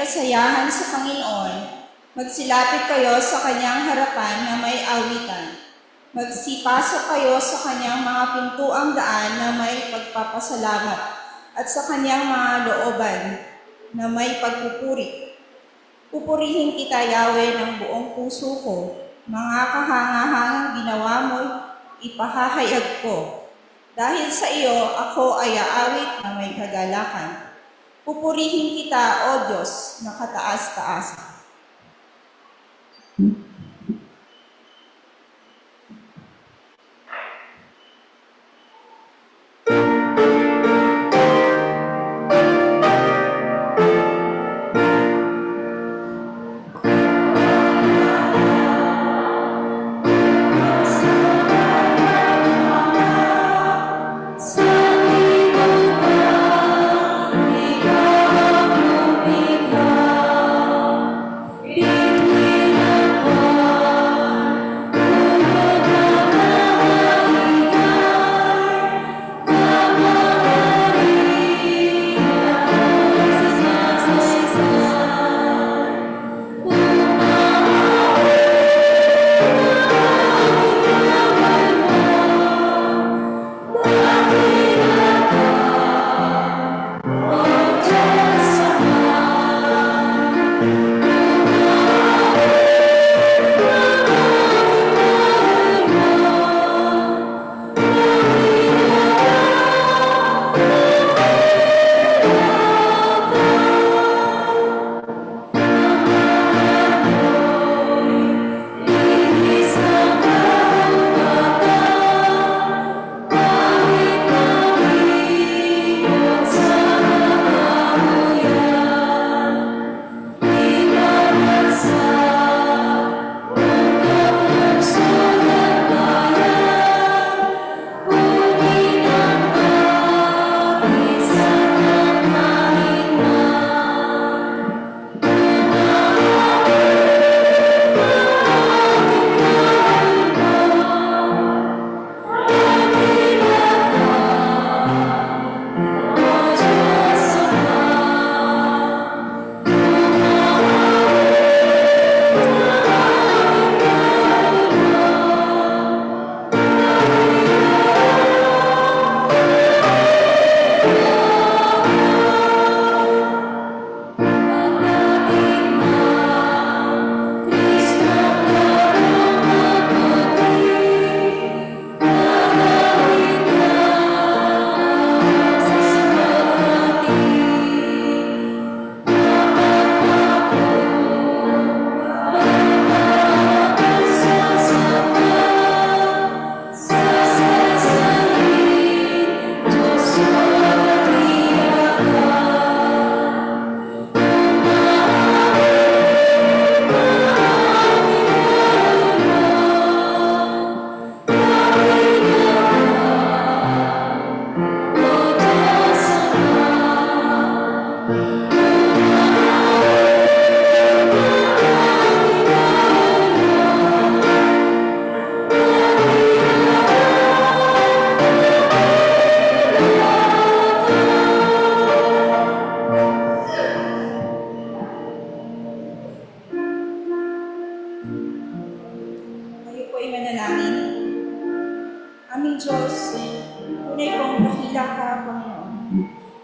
kasayahan sa Panginoon, magsilapit kayo sa kanyang harapan na may awitan. Magsipasok kayo sa kanyang mga pintuang daan na may pagpapasalamat at sa kanyang mga looban na may pagpupuri. Pupurihin kita, Yahweh, ng buong puso ko. Mga kahangahangang ginawa mo, ipahahayag ko. Dahil sa iyo, ako ay aawit na may kagalakan. Pupurihin kita, O Diyos, na kataas-taas.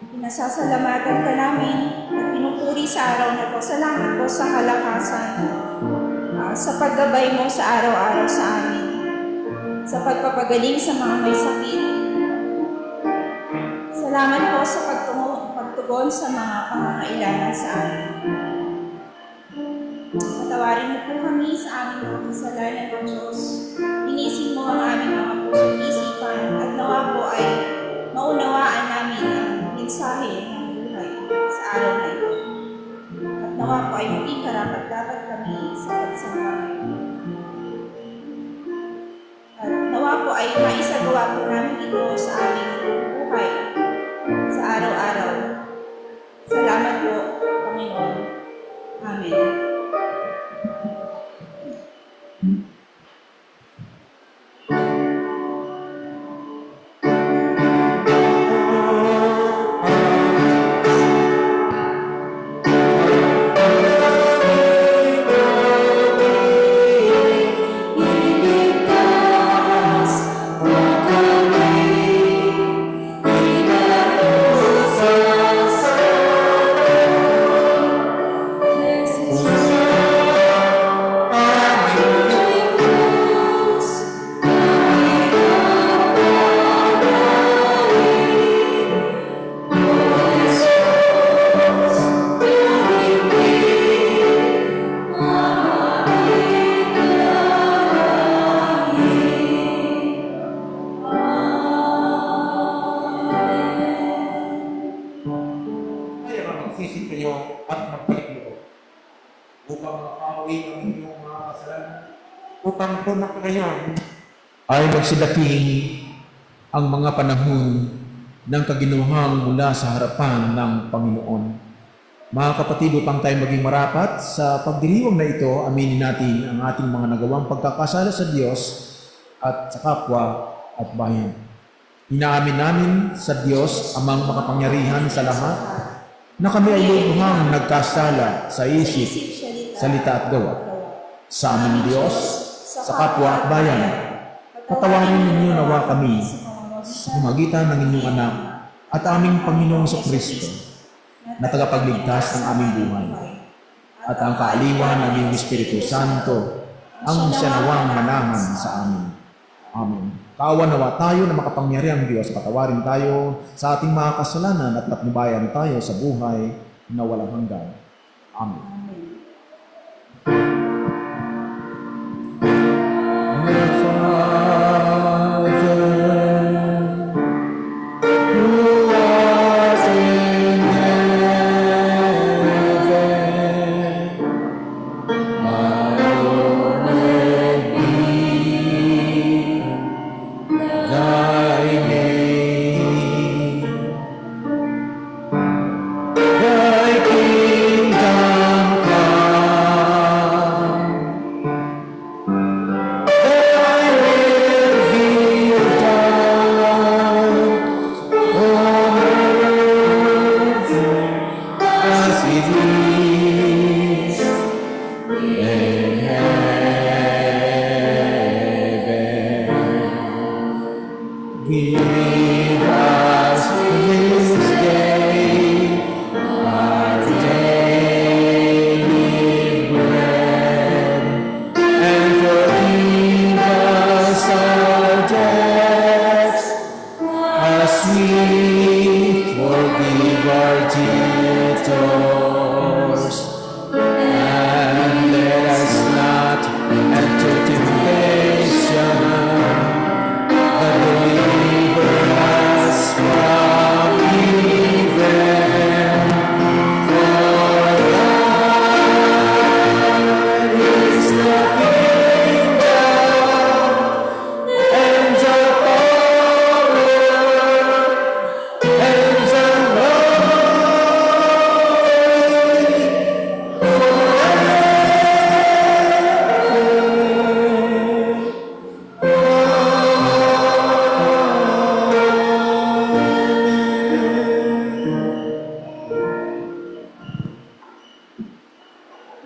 Pinasasalamatan ka namin at pinupuri sa araw na ito. Salamat po sa kalakasan, sa paggabay mo sa araw-araw sa amin, sa pagpapagaling sa mga may sakit. Salamat po sa pagtugon sa mga pangangailangan sa amin. Patawarin mo po kami sa aming mga kasalanan, O Diyos. Linisin mo ang aming mga puso't isipan at nawa po ay maunawaan namin ang mensahe ng buhay sa araw na ito. At nawa po ay maging karapat-dapat kami sa pagsamba ngayon. At nawa po ay maisagawa po namin ito sa aming buhay sa araw-araw. Salamat po, Panginoon. Amen. kanyang tunakayan. Ay magsidating ang mga panahon ng kaginawahan mula sa harapan ng Panginoon. Mga kapatid, upang tayo maging marapat sa pagdiriwang na ito, aminin natin ang ating mga nagawang pagkakasala sa Diyos at sa kapwa at bayan. Inaamin namin sa Diyos amang makapangyarihan sa lahat na kami ay lubhang nagkasala sa isip, salita at gawa. Sa aming Diyos, sa kapwa at bayan, patawarin ninyo nawa kami sa pamagitan ng inyong anak at aming Panginoong Kristo na tagapagligtas ng aming buhay. At ang kaaliwan ng iyong Espiritu Santo ang siya nawang manahan sa amin. Amen. Kaawa nawa tayo na makapangyarihang Diyos, patawarin tayo sa ating mga kasalanan at patnubayan tayo sa buhay na walang hanggan. Amen.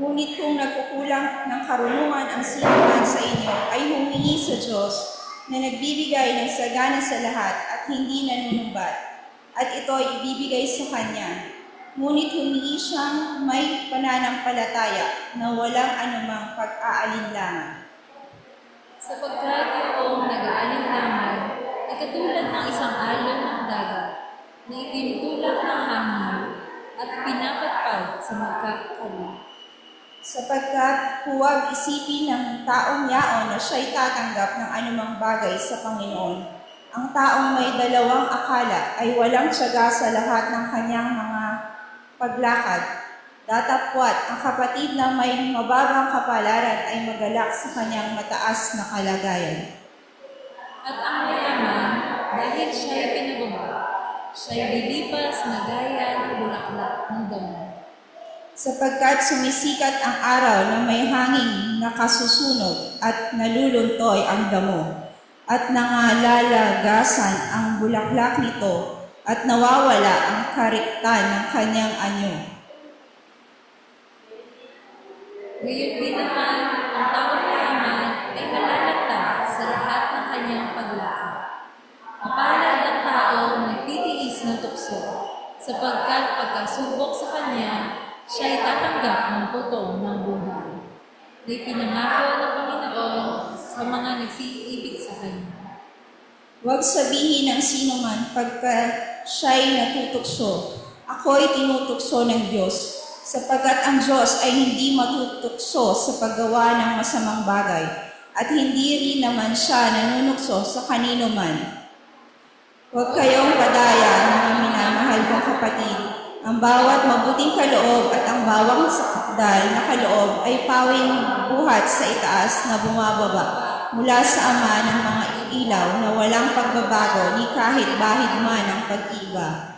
Ngunit kung nagkukulang ng karunungan ang sinuman sa inyo, ay humingi sa Diyos na nagbibigay ng sagana sa lahat at hindi nanunumbat, at ito ay ibibigay sa Kanya. Ngunit humingi siyang may pananampalataya na walang anumang pag-aalinlangan. Sapagkat itoong nag-aalinlangan ay katulad ng isang alon ng dagat na itinutulak ng hangin at pinapatpad sa magkakatabi. Sapagkat huwag isipin ng taong yaon na siya'y tatanggap ng anumang bagay sa Panginoon. Ang taong may dalawang akala ay walang tiyaga sa lahat ng kanyang mga paglakad. Datapwat, ang kapatid na may mababang kapalaran ay magalak sa kanyang mataas na kalagayan. At ang mayaman, dahil siya'y pinababa, siya'y lilipas na gaya ng bulaklak ng damo. Sapagkat sumisikat ang araw na may hanging nakasusunog at naluluntoy ang damo, at nangalalagasan ang bulaklak nito, at nawawala ang kariktan ng kanyang anyo. Ngayon din naman, ang taong mayaman ay malalata sa lahat ng kanyang paglakad. Mapalad ang taong nagtitiis ng tukso, sapagkat pagkasubok sa kanya, siya ay tatanggap ng putong ng buhay. Na pinangako ng Panginoon sa mga nagsiibig sa Kanya. Huwag sabihin ng sino man pagka siya'y natutukso, ako'y tinutukso ng Diyos, sapagkat ang Diyos ay hindi matutukso sa paggawa ng masamang bagay, at hindi rin naman siya nanunukso sa kanino man. Huwag kayong padaya, mga minamahal kong kapatid. Ang bawat mabuting kaloob at ang bawang sakdal na kaloob ay pawing buhat sa itaas na bumababa mula sa Ama ng mga ilaw na walang pagbabago ni kahit bahid man ang pag-iba.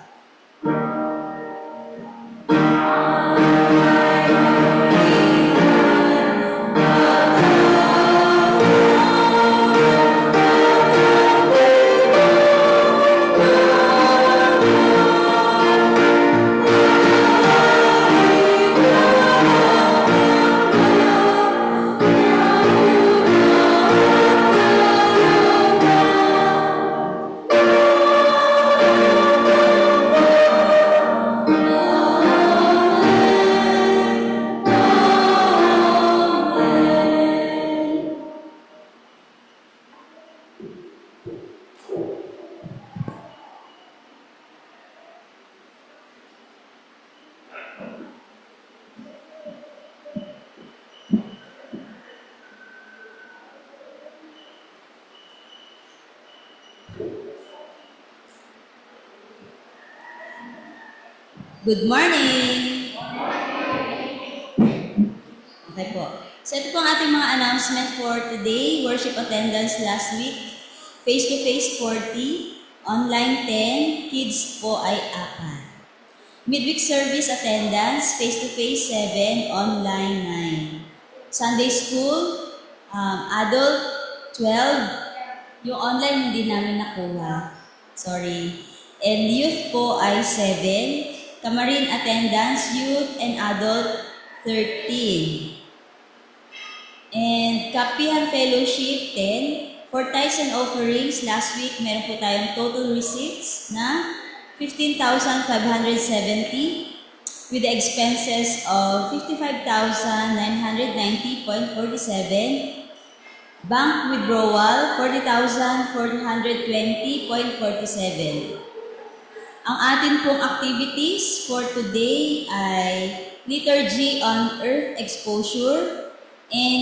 Good morning! Okay po. So ito po ang ating mga announcement for today. Worship attendance last week. Face-to-face 40, online 10, kids po ay 4. Midweek service attendance, face-to-face 7, online 9. Sunday school, adult 12. Yung online hindi namin nakuha. Sorry. And youth po ay 7. Camarin attendance, youth and adult, 13. And Kapihan Fellowship, 10. For tithes and offerings, last week, meron po tayong total receipts na 15,570 with the expenses of 55,990.47. Bank withdrawal, 40,420.47. Ang atin pong activities for today ay liturgy on earth exposure, and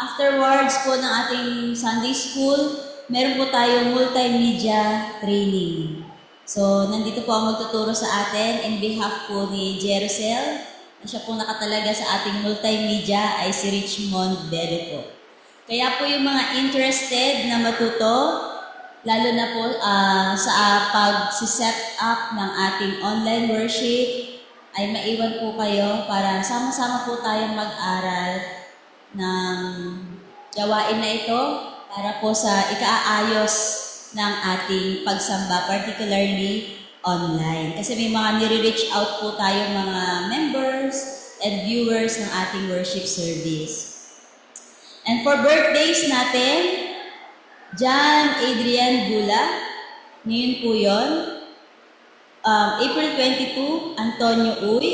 afterwards po ng ating Sunday school, meron po tayong multimedia training. So, nandito po ang magtuturo sa atin in behalf po ni Jerusel. Siya po nakatalaga sa ating multimedia ay si Richmond Bedo po. Kaya po yung mga interested na matuto, lalo na po sa pag-set up ng ating online worship, ay maiwan po kayo para sama-sama po tayong mag-aral ng gawain na ito para po sa ikaayos ng ating pagsamba, particularly online. Kasi may mga nire-reach out po tayong mga members and viewers ng ating worship service. And for birthdays natin, John Adrian Bula, ngayon po yun. April 22, Antonio Uy.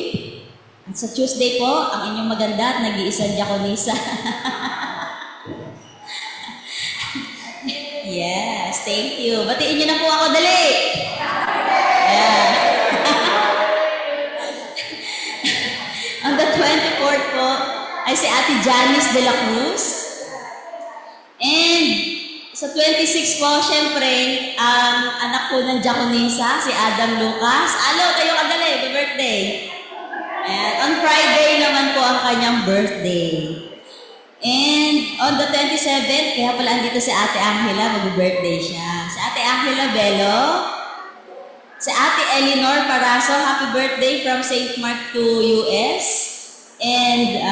At sa Tuesday po, ang inyong maganda at nag-iisang diakonisa. Yes, thank you. Batiin niyo na po ako, dali! Yeah. On the 24th po, ay si Ate Janice de la Cruz. And sa 26 po, syempre, ang anak po ng diakonisa, si Adam Lucas. Alo, kayo kadali, happy birthday. Ayan. On Friday naman po ang kanyang birthday. And on the 27th, kaya pala andito si Ate Angela, mag-birthday siya. Si Ate Angela Bello, si Ate Eleanor Paraso, happy birthday from St. Mark to US. And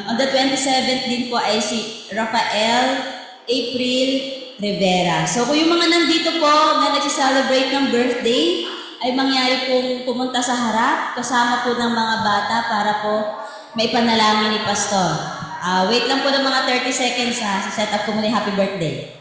on the 27th din po ay si Rafael April Rivera. So kung yung mga nandito po na nag-celebrate ng birthday, ay mangyari pong pumunta sa harap, kasama po ng mga bata para po may panalangin ni Pastor. Wait lang po ng mga 30 seconds ha, sa setup ko muna yung happy birthday.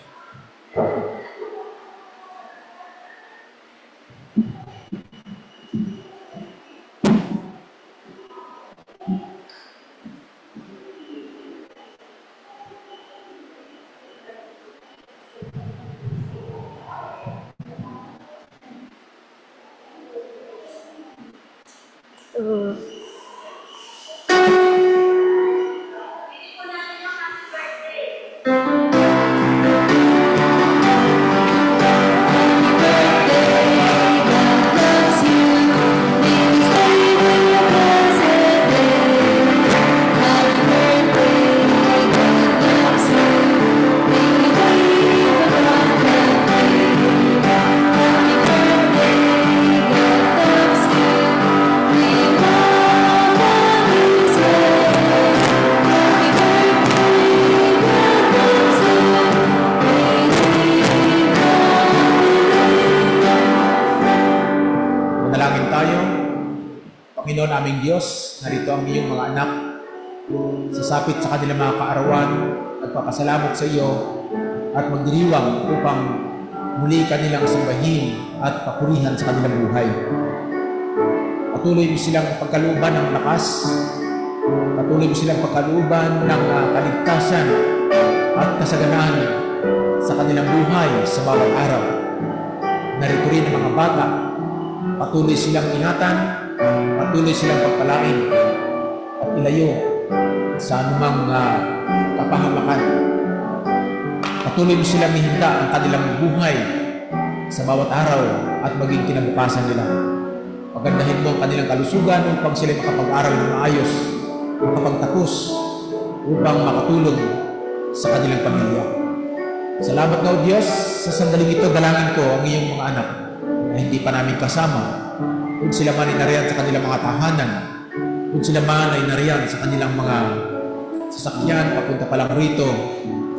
Panginoon aming Diyos, narito ang iyong mga anak. Sasapit sa kanilang mga kaarawan, nagpapasalamat sa iyo at magdiriwang upang muli kanilang sambahin at papurihan sa kanilang buhay. Patuloy mo silang pagkalooban ng lakas, patuloy mo silang pagkalooban ng kaligtasan at kasaganaan sa kanilang buhay sa bawat araw. Narito rin ang mga bata, patuloy silang ingatan, patuloy silang pagpalain at ilayo sa anumang kapahamakan. Patuloy mo silang ihanda ang kanilang buhay sa bawat araw at maging kinabukasan nila. Pagandahin mo ang kanilang kalusugan upang sila makapag-aral ng maayos, makapagtapos upang makatulong sa kanilang pamilya. Salamat na o Diyos, sa sandaling ito dalangin ko ang iyong mga anak na hindi pa namin kasama. Kung sila man ay nariyan sa kanilang mga tahanan, kung sila man ay nariyan sa kanilang mga sasakyan, papunta pa lang rito,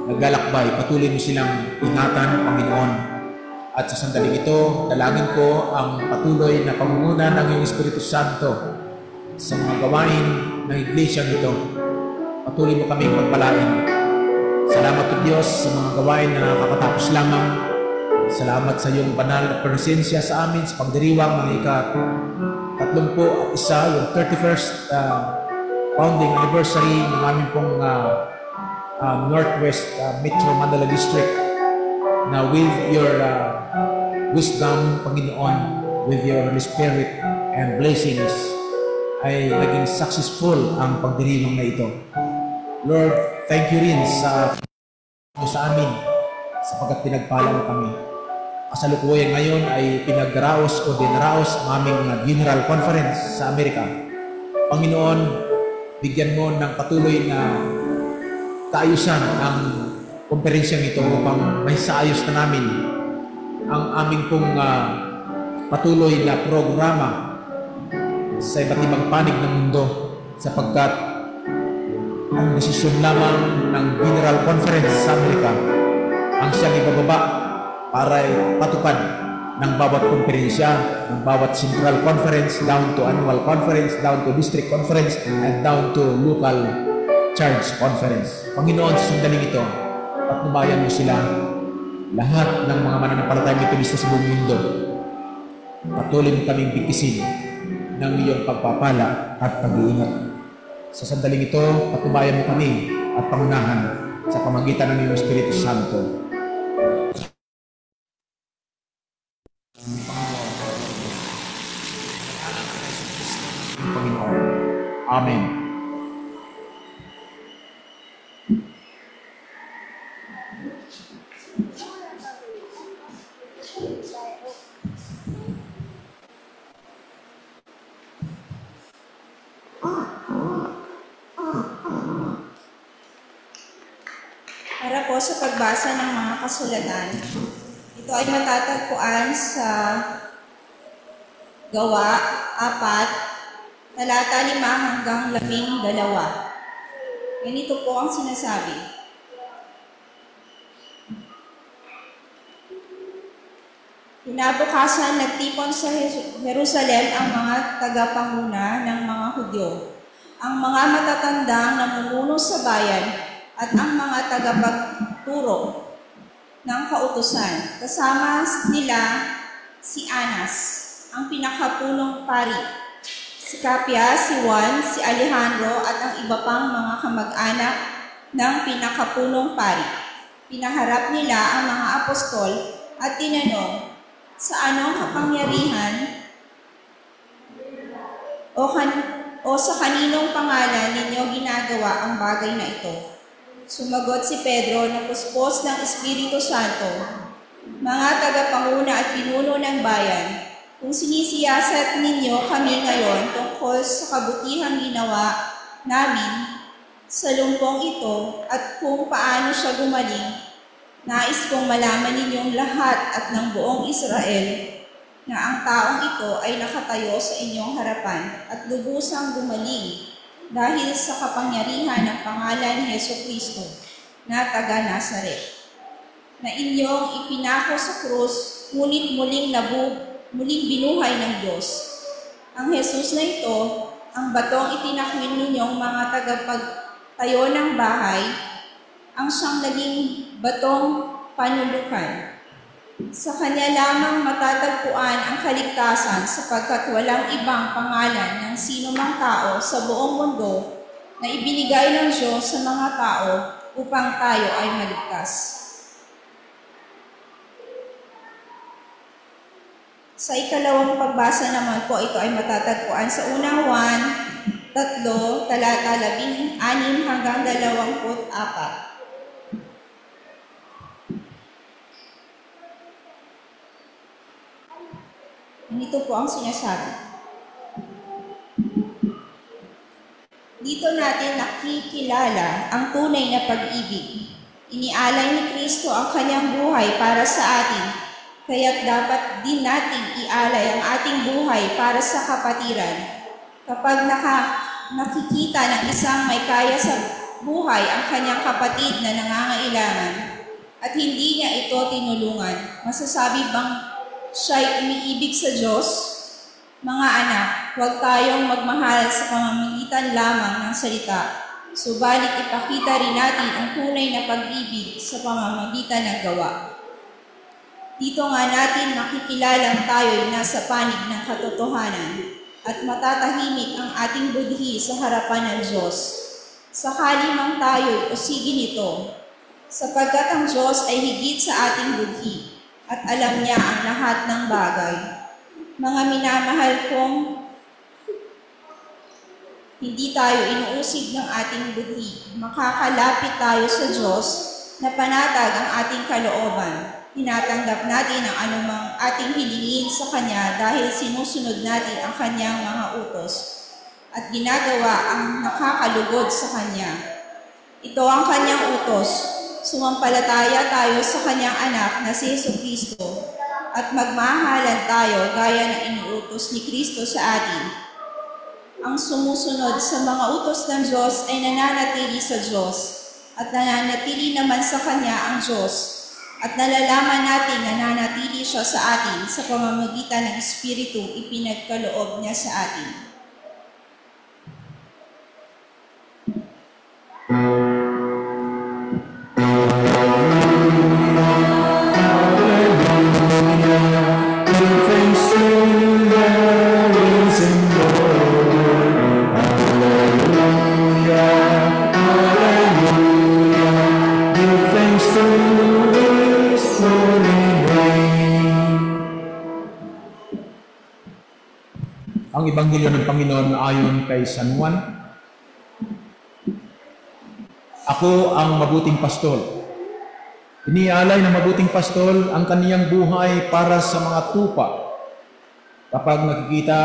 naglalakbay, patuloy mo silang ingatan, Panginoon. At sa sandaling ito, dalangin ko ang patuloy na pangunguna ng iyong Espiritu Santo sa mga gawain ng iglesia nito. Patuloy mo kaming pagpalain. Salamat o Diyos sa mga gawain na kakatapos lamang. Salamat sa iyong banal na presensya sa amin sa pagdiriwang ng ika-31, yung 31st founding anniversary ng aming pong Northwest Metro Manila District, na with your wisdom, Panginoon, with your Holy Spirit and blessings, ay naging successful ang pagdiriwang na ito. Lord, thank you rin sa amin sapagkat pinagpala mo kami. Kasalukuyan ngayon ay pinagdaraos o dinaraos ang aming General Conference sa Amerika. Panginoon, bigyan mo ng patuloy na kaayusan ang konferensyang ito upang may saayos na namin ang aming pong patuloy na programa sa iba't ibang panig ng mundo, sapagkat ang desisyon lamang ng General Conference sa Amerika ang siyang ibababa para patupad ng bawat konferensya, ng bawat Central Conference, down to Annual Conference, down to District Conference, and down to Local Church Conference. Panginoon, sa sandaling ito, patnubayan mo sila, lahat ng mga mananampalatayang metodista sa buong mundo. Patuloy mo kaming bigkisin ng iyong pagpapala at pag-iingat. Sa sandaling ito, patnubayan mo kami at pangunahan sa pamagitan ng iyong Espiritu Santo. Panginoon. Amen. Para po sa pagbasa ng mga kasulatan, ito ay matatagpuan sa Gawa 4, talata 5 hanggang 12. Ganito po ang sinasabi. Kinabukasan, nagtipon sa Jerusalem ang mga tagapanguna ng mga Hudyo, ang mga matatandang namumuno sa bayan, at ang mga tagapagturo ng kautusan. Kasama nila si Anas, ang pinakapunong pari, si Capia, si Juan, si Alejandro, at ang iba pang mga kamag-anak ng pinakapunong pari. Pinaharap nila ang mga apostol at tinanong, sa anong kapangyarihan o sa kaninong pangalan ninyo ginagawa ang bagay na ito? Sumagot si Pedro na puspos ng Espiritu Santo, mga tagapanguna at pinuno ng bayan, kung sinisiyasat ninyo kami ngayon tungkol sa kabutihang ginawa namin sa lumpong ito at kung paano siya gumaling, nais kong malaman ninyong lahat at ng buong Israel na ang taong ito ay nakatayo sa inyong harapan at lubusang gumaling dahil sa kapangyarihan ng pangalan ni Jesucristo na taga Nazaret, na inyong ipinako sa krus, ngunit muling binuhay ng Diyos. Ang Jesus na ito ang batong itinakwil ninyong mga tagapagtayo ng bahay, ang siyang naging batong panulukan. Sa kanya lamang matatagpuan ang kaligtasan sapagkat walang ibang pangalan ng sino mang tao sa buong mundo na ibinigay ng Diyos sa mga tao upang tayo ay maligtas. Sa ikalawang pagbasa naman po, ito ay matatagpuan sa unang Juan 3, talata 16 hanggang 24. Ito po ang sinasabi. Dito natin nakikilala ang tunay na pag-ibig. Inialay ni Kristo ang kanyang buhay para sa atin, kaya't dapat din nating ialay ang ating buhay para sa kapatiran. Kapag nakikita ng isang may kaya sa buhay ang kanyang kapatid na nangangailangan at hindi niya ito tinulungan, masasabi bang siya'y umiibig sa Diyos? Mga anak, huwag tayong magmahal sa pamamagitan lamang ng salita, subalit ipakita rin natin ang tunay na pag-ibig sa pamamagitan ng gawa. Dito nga natin makikilalang tayo'y nasa panig ng katotohanan at matatahimik ang ating budhi sa harapan ng Diyos. Sakali mang tayo'y usigin ito, sapagkat ang Diyos ay higit sa ating budhi at alam niya ang lahat ng bagay. Mga minamahal kong, hindi tayo inuusig ng ating budhi. Makakalapit tayo sa Diyos na panatag ang ating kalooban. Tinatanggap natin ang anumang ating hilingin sa Kanya dahil sinusunod natin ang Kanyang mga utos at ginagawa ang nakakalugod sa Kanya. Ito ang Kanyang utos. Sumampalataya tayo sa Kanyang anak na si Jesucristo at magmahalan tayo gaya ng inuutos ni Kristo sa atin. Ang sumusunod sa mga utos ng Diyos ay nananatili sa Diyos at nananatili naman sa Kanya ang Diyos at nalalaman natin na nananatili siya sa atin sa pamamagitan ng Espiritu ipinagkaloob niya sa atin. Ang Ebanghelyo ng Panginoon ayon kay San Juan. Ako ang mabuting pastol. Inialay ng mabuting pastol ang kaniyang buhay para sa mga tupa. Kapag nakikita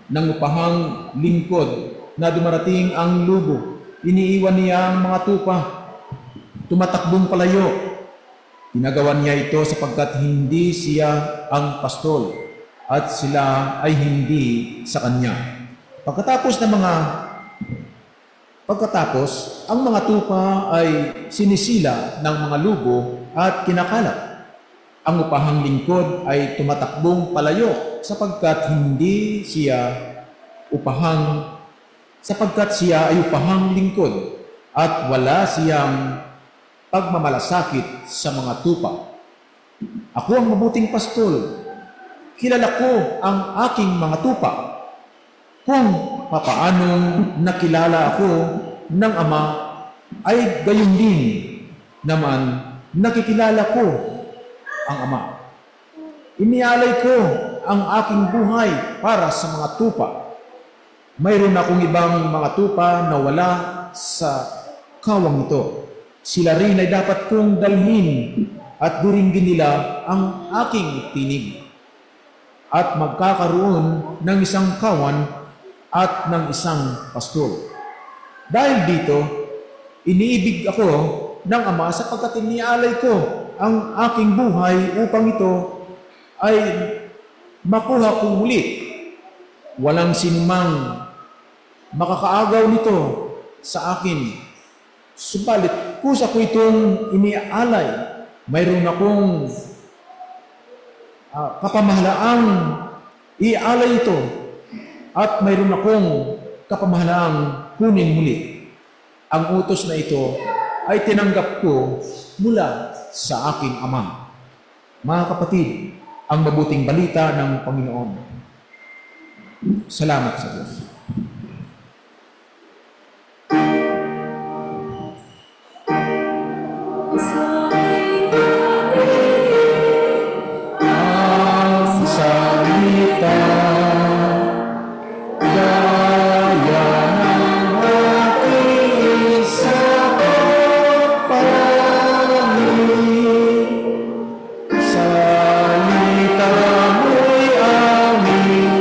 ng upahang lingkod na dumarating ang lubo, iniiwan niya ang mga tupa. Tumatakbong palayo. Ginagawa niya ito sapagkat hindi siya ang pastol at sila ay hindi sa kanya. Pagkatapos, ang mga tupa ay sinisila ng mga lubo at kinakalat. Ang upahang lingkod ay tumatakbong palayo sapagkat siya ay upahang lingkod at wala siyang pagmamalasakit sa mga tupa. Ako ang mabuting pastol. Kilala ko ang aking mga tupa. Kung papaanong nakilala ako ng Ama, ay gayon din naman nakikilala ko ang Ama. Inialay ko ang aking buhay para sa mga tupa. Mayroon akong ibang mga tupa na wala sa kawang ito. Sila rin ay dapat kong dalhin at diringgin nila ang aking tinig. At magkakaroon ng isang kawan at ng isang pastol. Dahil dito, iniibig ako ng Ama sapagkat inialay ko ang aking buhay upang ito ay makuha kong muli. Walang sinumang makakaagaw nito sa akin. Subalit, kusa ko itong inialay. Mayroon akong kapamahalaang ialay ito at mayroon akong kapamahalaang kunin muli. Ang utos na ito ay tinanggap ko mula sa aking Ama. Mga kapatid, ang mabuting balita ng Panginoon. Salamat sa Diyos. Ang salita gaya ng aking sapapangin. Salita mo'y aming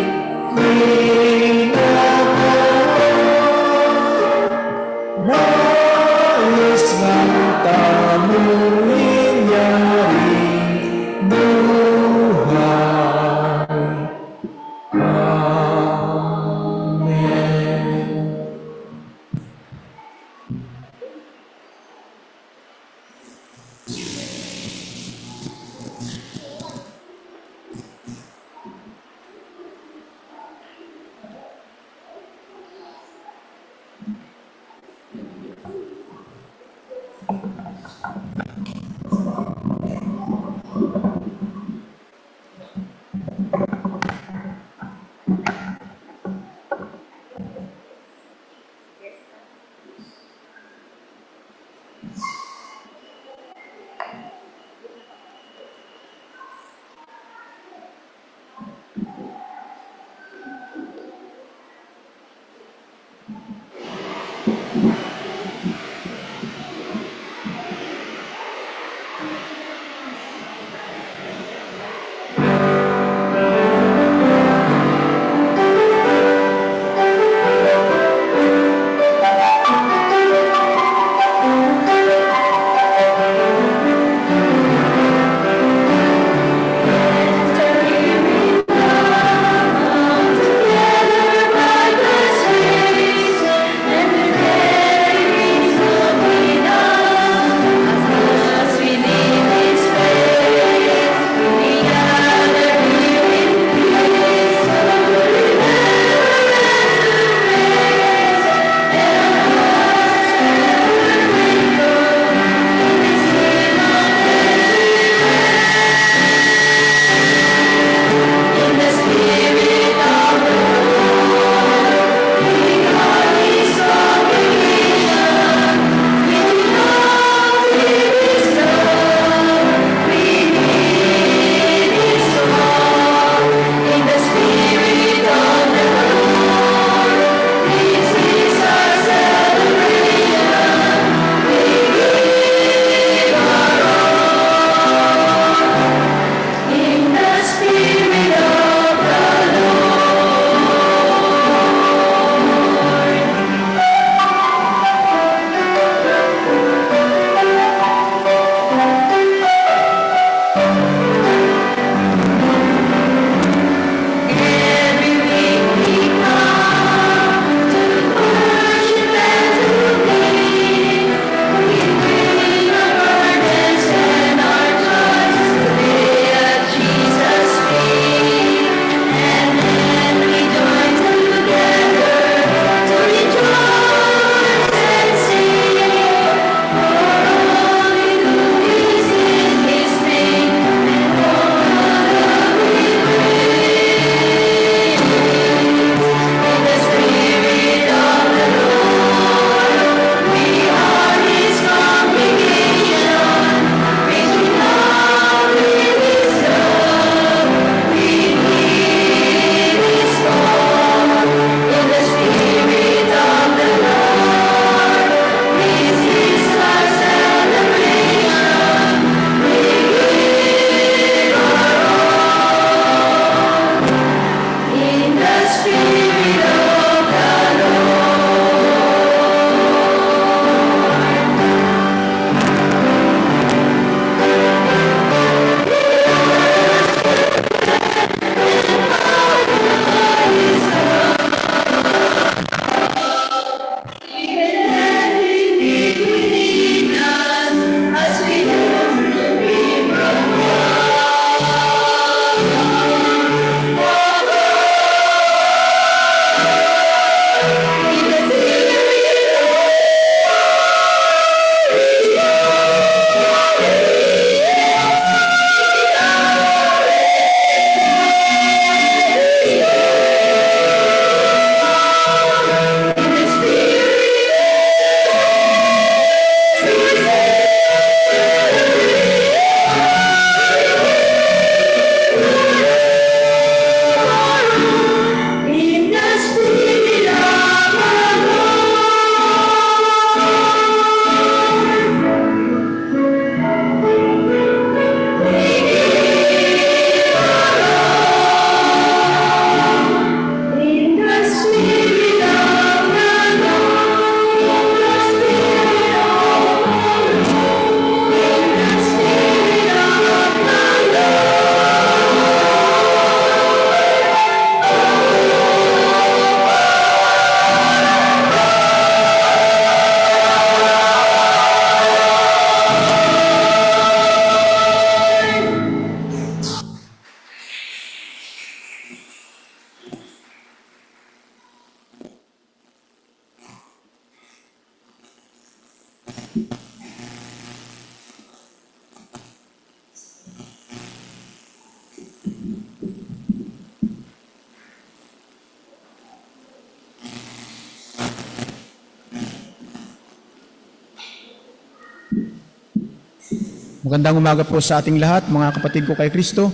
Magandang umaga po sa ating lahat, mga kapatid ko kay Kristo.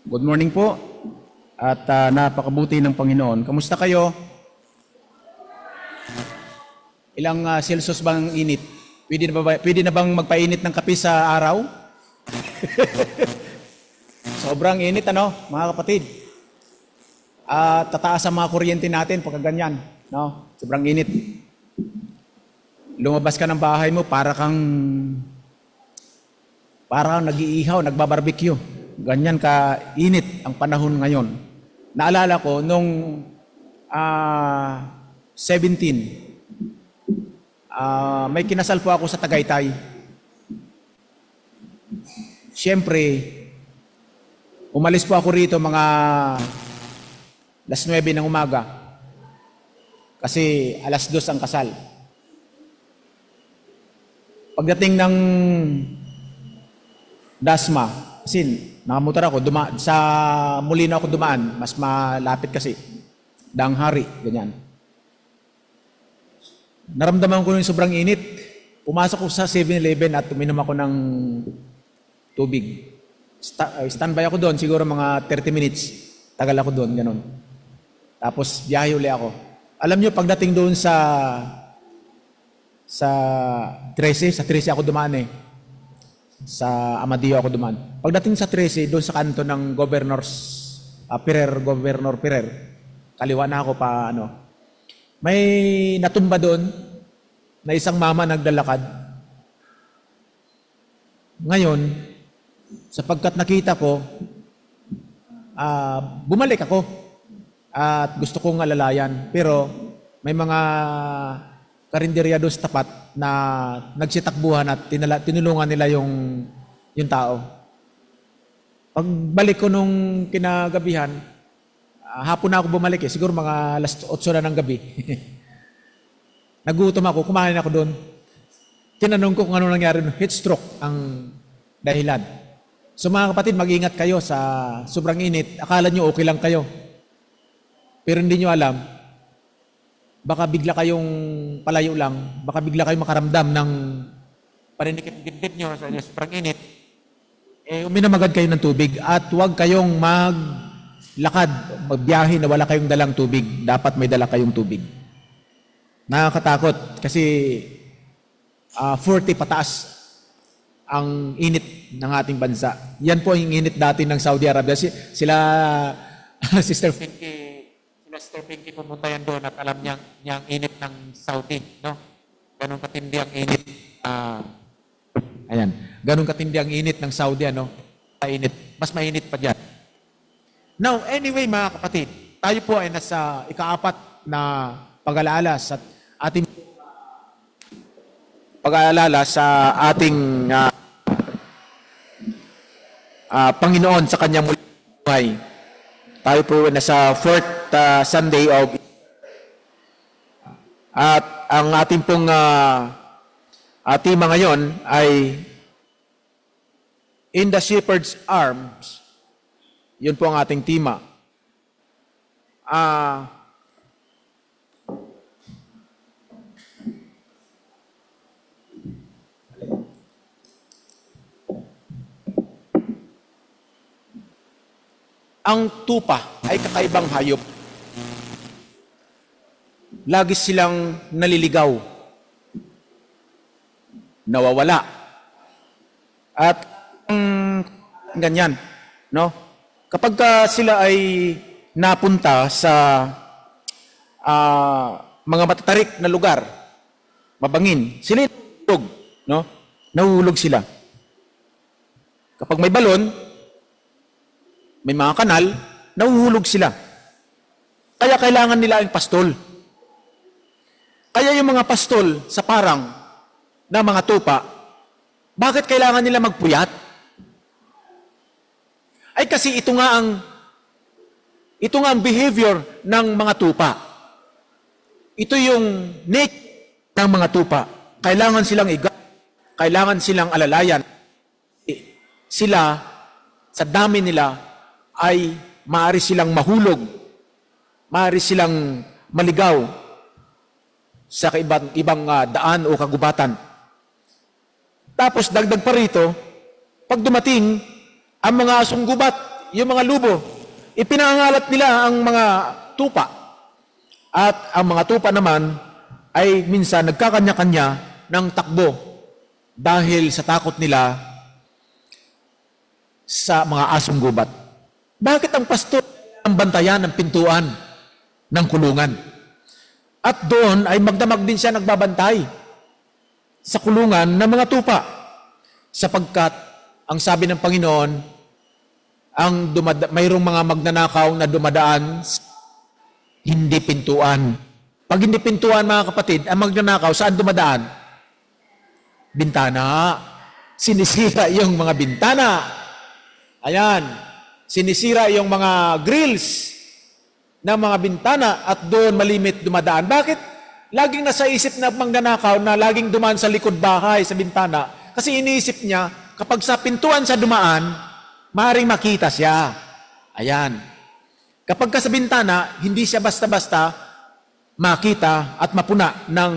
Good morning po at napakabuti ng Panginoon. Kamusta kayo? Ilang Celsius bang init? Pwede na bang magpainit ng kape sa araw? Sobrang init mga kapatid. Tataas ang mga kuryente natin pagka ganyan. No? Sobrang init. Lumabas ka ng bahay mo para kang nag-iihaw, nagbabarbecue. Ganyan ka init ang panahon ngayon. Naalala ko nung 17, may kinasal po ako sa Tagaytay. Siyempre, umalis po ako rito mga 9:00 ng umaga. Kasi 2:00 ang kasal. Pagdating ng Dasma, kasi nakamotor ako, sa Molino ako dumaan, mas malapit kasi. Danghari, ganyan. Naramdaman ko yung sobrang init. Pumasok ko sa 7-Eleven at uminom ako ng tubig. Standby ako doon, siguro mga 30 minutes. Tagal ako doon, ganun. Tapos biyahe uli ako. Alam nyo, pagdating doon sa 13 ako dumaan Sa Amadeo ako dumaan. Pagdating sa 13, doon sa kanto ng Governor Pirer, kaliwa na ako pa may natumba doon na isang mama naglalakad. Ngayon, sapagkat nakita ko, bumalik ako at gusto kong alalayan. Pero may mga karinderya doon sa tapat na nagsitakbuhan at tinulungan nila yung tao. Pagbalik ko nung kinagabihan, hapon na ako bumalik siguro mga 8:00 na ng gabi. Nagutom ako, kumain ako doon. Tinanong ko kung ano nangyari, heat stroke ang dahilan. So mga kapatid, mag-ingat kayo sa sobrang init. Akala nyo okay lang kayo. Pero hindi nyo alam, baka bigla kayong palayo lang, baka bigla kayong makaramdam ng paninikip-dibdib nyo sa sobrang init. Uminom agad kayo ng tubig at huwag kayong maglakad, magbiyahe na wala kayong dalang tubig. Dapat may dala kayong tubig. Nakakatakot kasi 40 pataas ang init ng ating bansa. Yan po yung init dati ng Saudi Arabia. Sila, Sister Pinky pumunta yan doon at alam niya ang init ng Saudi, no? Ganun katindi ang init. Ganun katindi ang init ng Saudi, mas mainit pa diyan. Now, anyway mga kapatid, tayo po ay nasa ika-4 na pag-alala sa ating Panginoon sa kanyang buhay. Tayo po nasa 4th Sunday of at ang ating pong tema ngayon ay In the Shepherd's Arms. Yun po ang ating tema. Ang tupa ay kakaibang hayop. Lagi silang naliligaw, nawawala. At ganyan, no? Kapag sila ay napunta sa mga matatarik na lugar, mabangin, sila nahulog, no? Nahuhulog sila. Kapag may balon, may mga kanal, nahuhulog sila. Kaya kailangan nila ang pastol. Kaya yung mga pastol sa parang na mga tupa, bakit kailangan nila magpuyat? Ay kasi ito nga ang behavior ng mga tupa. Ito yung nature ng mga tupa. Kailangan silang kailangan silang alalayan. Sila, sa dami nila, ay maaari silang mahulog, maaari silang maligaw sa ibang daan o kagubatan. Tapos dagdag pa rito, pag dumating ang mga asong gubat, yung mga lubo, ipinangalat nila ang mga tupa. At ang mga tupa naman ay minsan nagkakanya-kanya ng takbo dahil sa takot nila sa mga asong gubat. Bakit ang pastor ang bantayan ng pintuan ng kulungan? At doon ay magdamag din siya nagbabantay sa kulungan ng mga tupa. Sapagkat ang sabi ng Panginoon, mayroong mga magnanakaw na dumadaan, hindi pintuan. Pag hindi pintuan, mga kapatid, ang magnanakaw, saan dumadaan? Bintana. Sinisira yung mga bintana. Ayan. Sinisira yung mga grills ng mga bintana at doon malimit dumadaan. Bakit? Laging nasa isip na magnanakaw na laging dumaan sa likod bahay, sa bintana. Kasi iniisip niya, kapag sa pintuan sa dumaan, maaaring makita siya. Ayan. Kapag ka sa bintana, hindi siya basta-basta makita at mapuna ng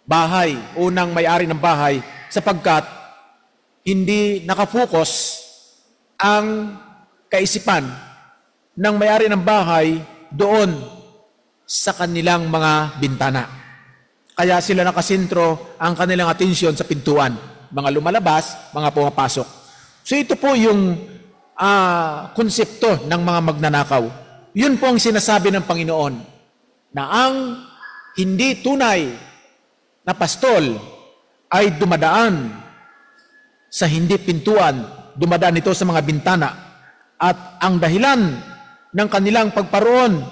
bahay o ng may-ari ng bahay sapagkat hindi nakafocus ang kaisipan ng may-ari ng bahay doon sa kanilang mga bintana. Kaya sila nakasentro ang kanilang atensyon sa pintuan. Mga lumalabas, mga pumapasok. So ito po yung konsepto ng mga magnanakaw. Yun po ang sinasabi ng Panginoon na ang hindi tunay na pastol ay dumadaan sa hindi pintuan, dumadaan ito sa mga bintana at ang dahilan ng kanilang pagparoon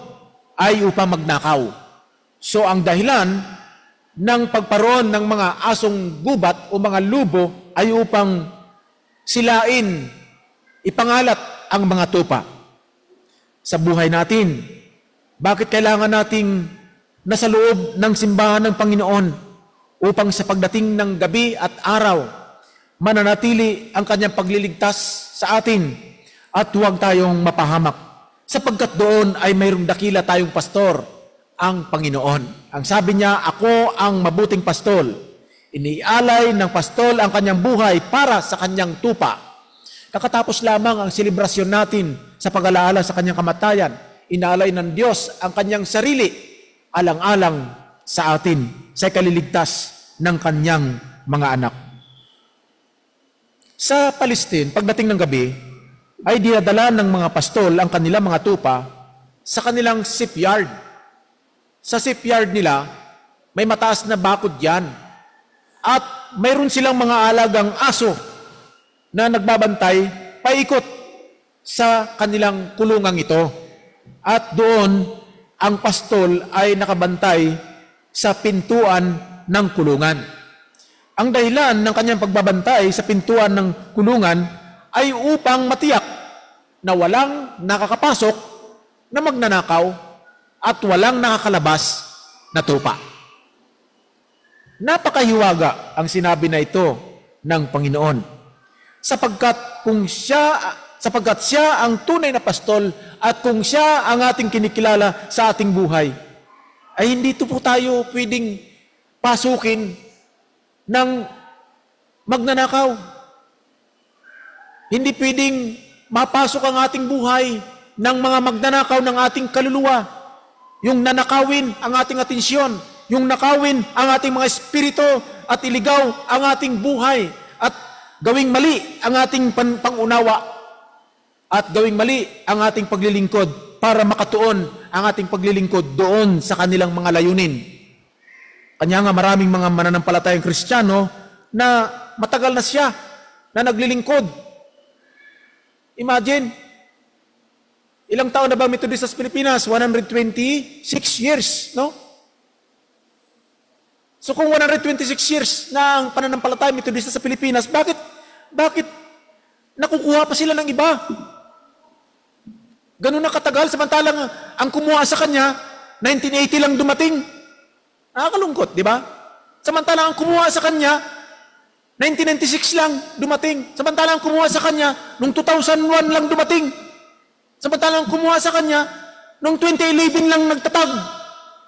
ay upang magnakaw. So ang dahilan ng pagparoon ng mga asong gubat o mga lubo ay upang silain, ipangalat ang mga tupa. Sa buhay natin, bakit kailangan nating nasa loob ng simbahan ng Panginoon upang sa pagdating ng gabi at araw, mananatili ang kanyang pagliligtas sa atin at huwag tayong mapahamak. Sapagkat doon ay mayroong dakila tayong pastor, ang Panginoon. Ang sabi niya, ako ang mabuting pastol. Inialay ng pastol ang kanyang buhay para sa kanyang tupa. Kakatapos lamang ang selebrasyon natin sa pag-alaala sa kanyang kamatayan. Inaalay ng Diyos ang kanyang sarili, alang-alang sa atin, sa kaliligtas ng kanyang mga anak. Sa Palestine, pagdating ng gabi, ay dinadala ng mga pastol ang kanilang mga tupa sa kanilang shipyard. Sa shipyard nila, may mataas na bakod yan. At mayroon silang mga alagang aso na nagbabantay paikot sa kanilang kulungang ito. At doon, ang pastol ay nakabantay sa pintuan ng kulungan. Ang dahilan ng kanyang pagbabantay sa pintuan ng kulungan ay upang matiyak na walang nakakapasok na magnanakaw at walang nakakalabas na tupa. Napakahiwaga ang sinabi na ito ng Panginoon. Sapagkat siya ang tunay na pastol at kung siya ang ating kinikilala sa ating buhay, ay hindi po tayo pwedeng pasukin ng magnanakaw. Hindi pwedeng mapasok ang ating buhay ng mga magnanakaw ng ating kaluluwa. Yung nanakawin ang ating atensyon, yung nakawin ang ating mga espiritu at iligaw ang ating buhay at gawing mali ang ating pangunawa at gawing mali ang ating paglilingkod para makatuon ang ating paglilingkod doon sa kanilang mga layunin. Kanya nga maraming mga mananampalatayang Kristiyano na matagal na siya na naglilingkod. Imagine, ilang taon na ba Methodist sa Pilipinas? 126 years, no? So kung 126 years na ang pananampalataya Methodist sa Pilipinas, bakit nakukuha pa sila ng iba? Ganun na katagal, samantalang ang kumuha sa kanya, 1980 lang dumating. Nakakalungkot, di ba? Samantalang ang kumuha sa kanya, 1996 lang dumating. Samantalang ang kumuha sa kanya, noong 2001 lang dumating. Samantalang kumuha sa kanya, noong 2011 lang nagtatag.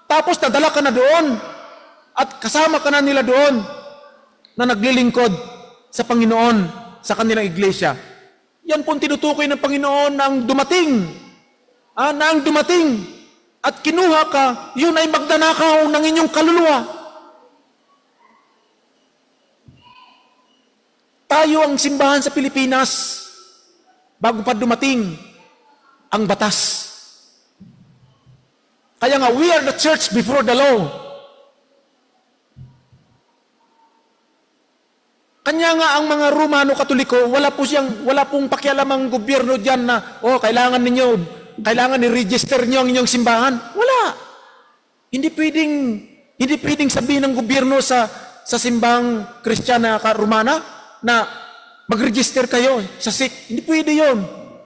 Tapos nadala ka na doon. At kasama ka na nila doon na naglilingkod sa Panginoon sa kanilang iglesia. Yan po tinutukoy ng Panginoon na ang dumating. Na ang dumating at kinuha ka, yun ay magdanakaw ng inyong kaluluwa. Tayo ang simbahan sa Pilipinas bago pa dumating ang batas. Kaya nga, we are the church before the law. Kanya nga ang mga Romano Katoliko, wala pong pakialam ang gobyerno diyan na, kailangan i-register niyo ang inyong simbahan. Wala. Hindi pwedeng sabihin ng gobyerno sa simbahang Kristiyana Romana na mag-register kayo sa SIC. Hindi pwede yon.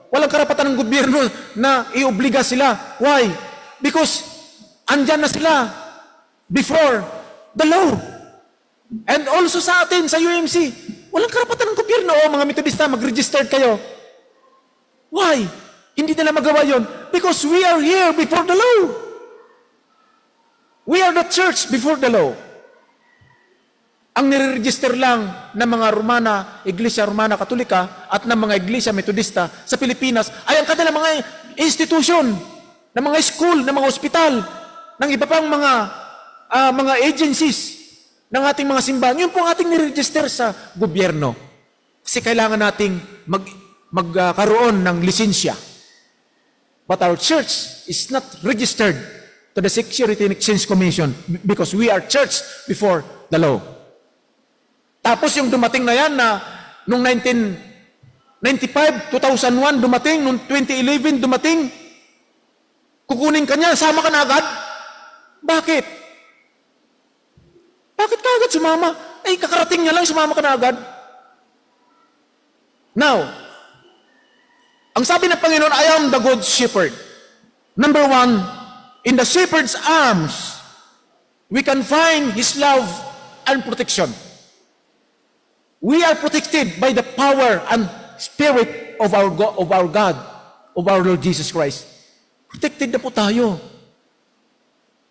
Walang karapatan ng gobyerno na i-obliga sila. Why? Because andyan na sila before the law. And also sa atin, sa UMC, walang karapatan ng gobyerno, mga Metodista, mag-register kayo. Why? Hindi nila magawa yon. Because we are here before the law. We are the church before the law. Ang nire-register lang ng mga Iglesia Romana Katolika at ng mga Iglesia Metodista sa Pilipinas ay ang kanilang mga institution, ng mga school, ng mga ospital, ng iba pang mga agencies ng ating mga simbahan. Yun po ang ating nire-register sa gobyerno. Kasi kailangan nating magkaroon ng lisensya. But our church is not registered to the Security and Exchange Commission because we are church before the law. Tapos yung dumating na yan na noong 1995, 2001 dumating, noong 2011 dumating, kukunin ka niya, sama ka na agad. Bakit? Bakit ka agad sumama? Kakarating niya lang, sumama ka na agad. Now, ang sabi ng Panginoon, I am the good shepherd. Number one, in the shepherd's arms, we can find His love and protection. We are protected by the power and spirit of our God, of our Lord Jesus Christ. Protected na po tayo.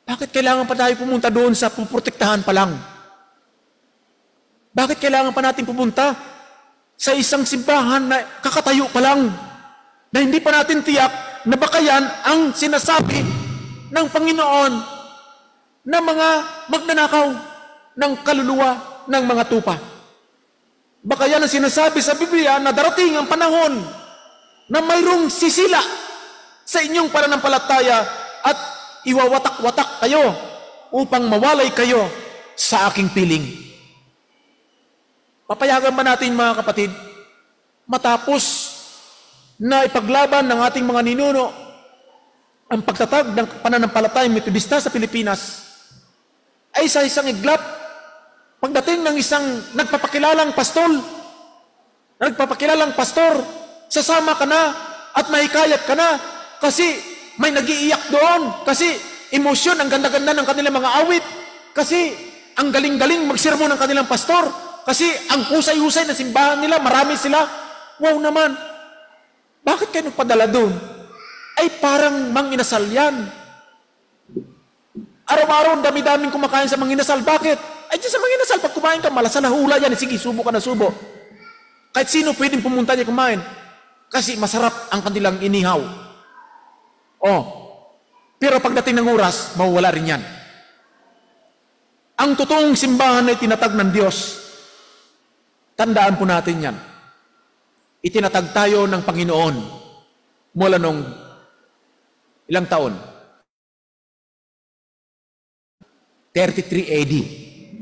Bakit kailangan pa tayo pumunta doon sa puprotektahan pa lang? Bakit kailangan pa natin pumunta sa isang simbahan na kakatayo pa lang? Na hindi pa natin tiyak na baka yan ang sinasabi ng Panginoon na mga magnanakaw ng kaluluwa ng mga tupa. Baka yan ang sinasabi sa Biblia na darating ang panahon na mayroong sisila sa inyong pananampalataya at iwawatak-watak kayo upang mawalay kayo sa aking piling. Papayagan ba natin mga kapatid, matapos na ipaglaban ng ating mga ninuno ang pagtatag ng pananampalatayang Metodista sa Pilipinas, ay sa isang iglap, pagdating ng isang nagpapakilalang pastor, sasama ka na at mahikayat ka na kasi may nagiiyak doon, kasi emosyon, ang ganda-ganda ng kanilang mga awit, kasi ang galing-galing magsermon ng kanilang pastor, kasi ang husay-husay na simbahan nila, marami sila. Wow naman! Bakit kayo nagpadala doon? Ay parang manginasal yan. Araw-araw, dami-daming kumakain sa manginasal. Bakit? Ay, dyan sa manginasal, pag kumain ka, malasan na hula yan. Sige, subo ka na subo. Kahit sino pwedeng pumunta niya kumain. Kasi masarap ang kanilang inihaw. Pero pagdating ng oras, mawawala rin yan. Ang totoong simbahan na itinatag ng Diyos, tandaan po natin yan. Itinatag tayo ng Panginoon mula nung ilang taon? 33 AD.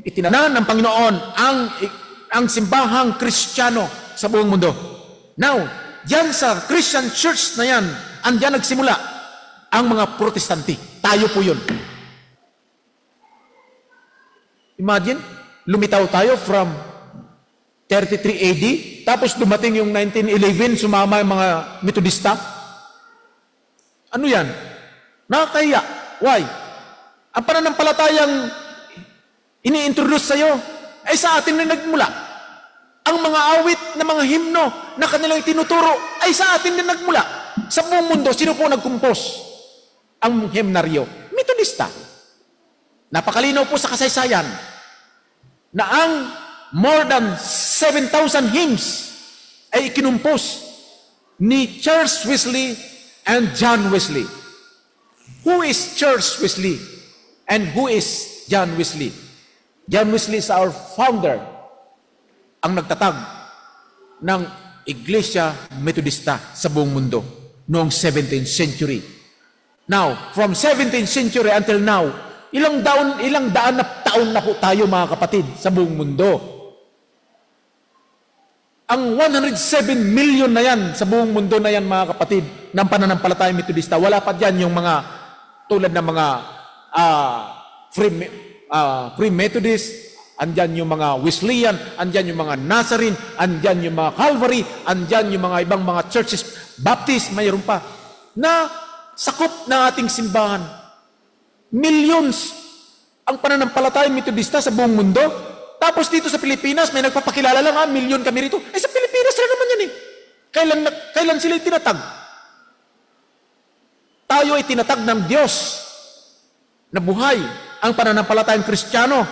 Itinatag ng Panginoon ang simbahang Kristiyano sa buong mundo. Now, yan sa Christian church na yan, andyan nagsimula ang mga Protestante. Tayo po yun. Imagine, lumitaw tayo from 33 AD, tapos dumating yung 1911, sumama yung mga Metodista. Ano yan? Nakakahiya. Why? Ang pananampalatayang ini-introduce sa'yo, ay sa atin na nagmula. Ang mga awit na mga himno na kanilang tinuturo, ay sa atin na nagmula. Sa buong mundo, sino po nagkumpos? Ang himnaryo. Metodista. Napakalinaw po sa kasaysayan na ang more than 7,000 hymns ay kinumpos ni Charles Wesley and John Wesley. Who is Charles Wesley and who is John Wesley? John Wesley is our founder, ang nagtatag ng Iglesia Metodista sa buong mundo noong 17th century. Now, from 17th century until now, ilang daan na taon na po tayo mga kapatid sa buong mundo. Ang 107 million na yan sa buong mundo na yan mga kapatid ng pananampalatayang Metodista, wala pa dyan yung mga tulad ng mga Free Methodist, andyan yung mga Wesleyan, andyan yung mga Nazarene, andyan yung mga Calvary, andyan yung mga ibang mga churches, Baptist, mayroon pa, na sakop ng ating simbahan. Millions ang pananampalatayang Metodista sa buong mundo. Tapos dito sa Pilipinas, may nagpapakilala lang, milyon kami rito. Eh sa Pilipinas lang naman yan eh. Kailan sila itinatag? Tayo ay tinatag ng Diyos na buhay ang pananampalatayang Kristiyano.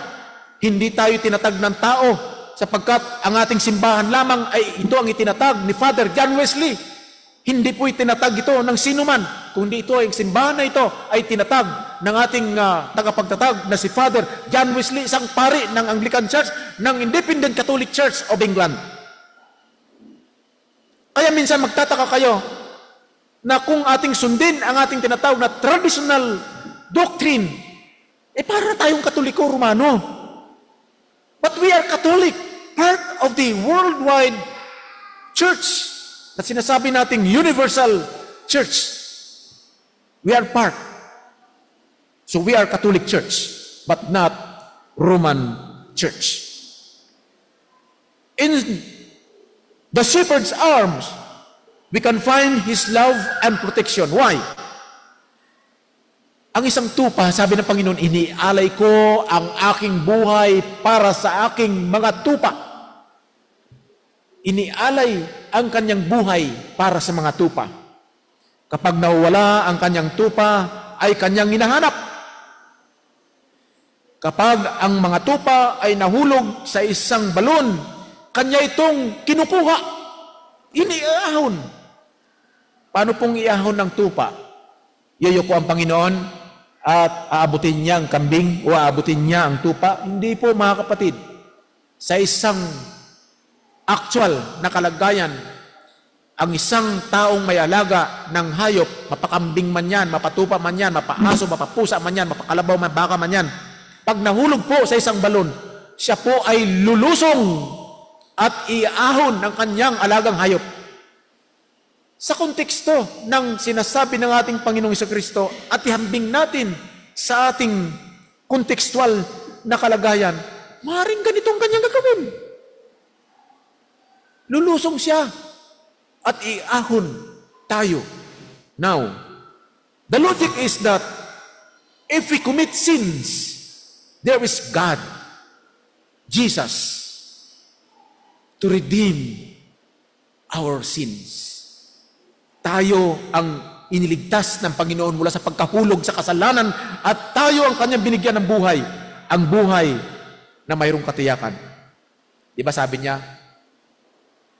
Hindi tayo tinatag ng tao sapagkat ang ating simbahan lamang ay ito ang itinatag ni Father John Wesley. Hindi po itinatag ito ng sinuman, kundi ito ay simbahan na ito ay tinatag ng ating tagapagtatag na si Father John Wesley, isang pari ng Anglican Church, ng Independent Catholic Church of England. Kaya minsan magtataka kayo na kung ating sundin ang ating tinatawag na traditional doctrine, para tayong Katoliko Romano. But we are Catholic, part of the worldwide church na sinasabi nating universal church. We are part. So we are Catholic Church, but not Roman Church. In the shepherd's arms, we can find His love and protection. Why? Ang isang tupa, sabi ng Panginoon, inialay ko ang aking buhay para sa aking mga tupa. Inialay ang kanyang buhay para sa mga tupa. Kapag nawala ang kanyang tupa, ay kanyang hinahanap. Kapag ang mga tupa ay nahulog sa isang balon, kanya itong kinukuha. Iniahon. Paano pong iahon ng tupa? Yayuko ang Panginoon at aabutin niya ang kambing o aabutin niya ang tupa? Hindi po mga kapatid. Sa isang actual na kalagayan, ang isang taong may alaga ng hayop, mapakambing man yan, mapatupa man yan, mapaaso, mapapusa man yan, mapakalabaw man, baka man yan, pag nahulog po sa isang balon, siya po ay lulusong at iahon ng kanyang alagang hayop. Sa konteksto ng sinasabi ng ating Panginoong Jesucristo at ihambing natin sa ating kontekstual na kalagayan, maaaring ganitong kanyang gagawin. Lulusong siya at iahon tayo. Now, the logic is that if we commit sins, there is God, Jesus, to redeem our sins. Tayo ang iniligtas ng Panginoon mula sa pagkahulog sa kasalanan at tayo ang kanyang binigyan ng buhay, ang buhay na mayroong katiyakan. Di ba sabi niya?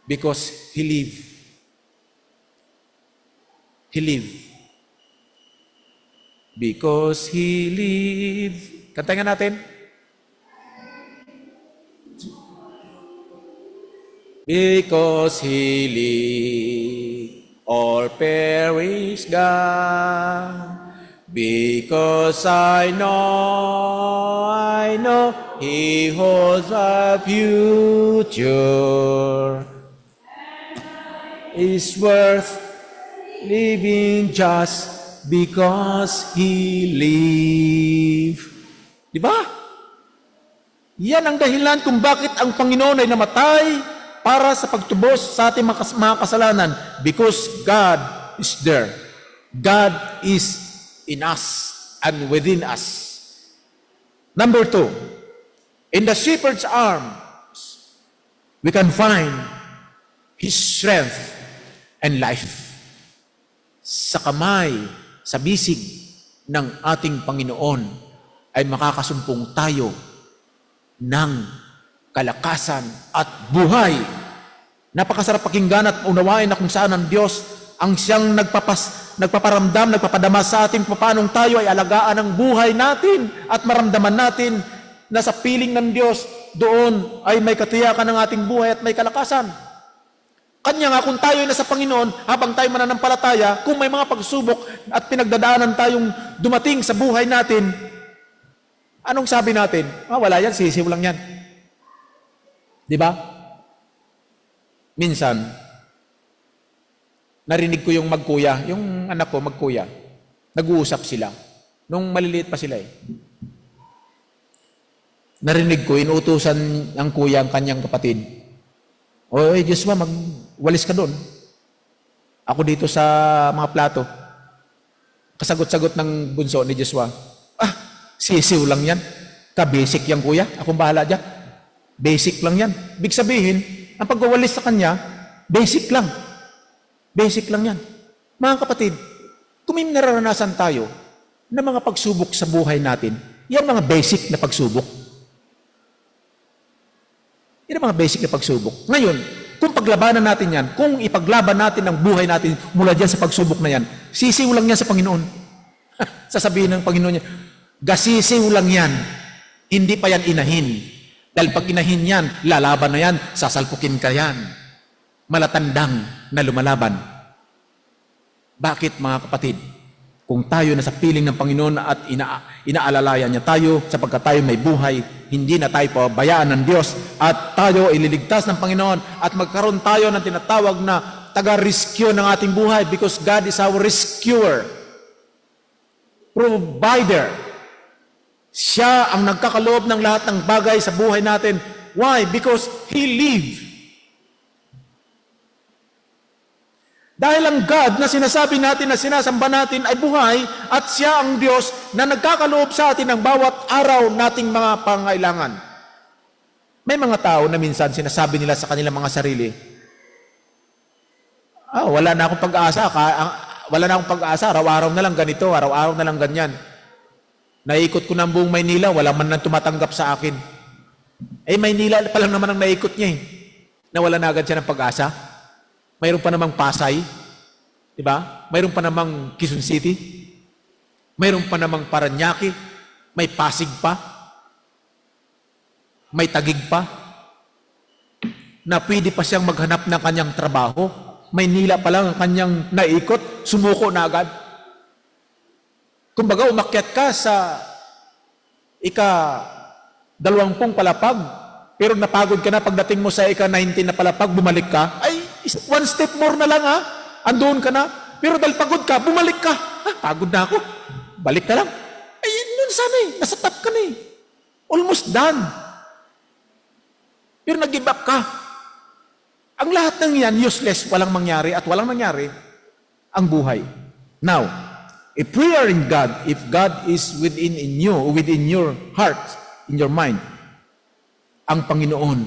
Because He lived. He lived. Because He lived. Kantahin nga natin. Because He lived, all perish gone. Because I know He holds a future. Is worth living just because He lived. Di ba? Yan ang dahilan kung bakit ang Panginoon ay namatay para sa pagtubos sa ating mga kasalanan. Because God is there. God is in us and within us. Number 2, in the shepherd's arms, we can find His strength and life. Sa kamay, sa bisig ng ating Panginoon ay makakasumpong tayo ng kalakasan at buhay Napakasarap pakinggan at unawain na kung saan ang Diyos ang siyang nagpaparamdam, nagpapadama sa atin kung paano tayo ay alagaan ang buhay natin at maramdaman natin na sa piling ng Diyos, doon ay may katiyakan ng ating buhay at may kalakasan. Kanya nga, kung tayo ay nasa Panginoon, habang tayo mananampalataya, kung may mga pagsubok at pinagdadaanan tayong dumating sa buhay natin, anong sabi natin? Wala yan, sisiw lang yan. Di ba? Minsan, narinig ko yung magkuya, yung anak ko magkuya, nag-uusap sila. Nung maliliit pa sila eh. Narinig ko, inuutusan ng kuya ang kanyang kapatid. Oy, Joshua, magwalis ka doon. Ako dito sa mga plato. Kasagot-sagot ng bunso ni Joshua. Sisiw lang yan. Ka-basic yan, kuya. Akong bahala dyan. Basic lang yan. Big sabihin, ang pagwawalis sa kanya, basic lang. Basic lang yan. Mga kapatid, kung may nararanasan tayo na mga pagsubok sa buhay natin, yan mga basic na pagsubok. Yan ang mga basic na pagsubok. Ngayon, kung paglabanan natin yan, kung ipaglaban natin ang buhay natin mula dyan sa pagsubok na yan, sisiw lang yan sa Panginoon. Sasabihin ng Panginoon niya, gasisiw lang yan. Hindi pa yan inahin. Dahil pag inahin yan, lalaban na yan, sasalpukin ka yan. Malatandang na lumalaban. Bakit mga kapatid? Kung tayo nasa piling ng Panginoon at inaalalayan niya tayo sapagkat tayo may buhay, hindi na tayo pabayaan ng Diyos at tayo ililigtas ng Panginoon at magkaroon tayo ng tinatawag na taga-rescue ng ating buhay because God is our rescuer, provider. Siya ang nagkakaloob ng lahat ng bagay sa buhay natin. Why? Because He lives. Dahil ang God na sinasabi natin, na sinasamba natin ay buhay at siya ang Diyos na nagkakaloob sa atin ng bawat araw nating mga pangailangan. May mga tao na minsan sinasabi nila sa kanilang mga sarili, wala na akong pag-asa, araw-araw na lang ganito, araw-araw na lang ganyan. Naikot ko ng buong Maynila, wala man nang tumatanggap sa akin. Maynila pa lang naman ang naikot niya Nawala na agad siya ng pag-asa. Mayroon pa namang Pasay, di ba? Mayroon pa namang Quezon City, mayroon pa namang Paranaque, may Pasig pa, may Taguig pa, na pwede pa siyang maghanap ng kanyang trabaho. Maynila pa lang ang kanyang naikot, sumuko na agad. Kumbaga, umakyat ka sa ika-20 palapag, pero napagod ka na pagdating mo sa ika-19 na palapag, bumalik ka, one step more na lang andoon ka na. Pero dahil pagod ka, bumalik ka. Pagod na ako. Balik na lang. Yun sana nasa top ka na Almost done. Pero nag-give up ka. Ang lahat ng yan, useless, walang mangyari at walang nangyari ang buhay. Now, if we are in God, if God is within your heart, in your mind, ang Panginoon,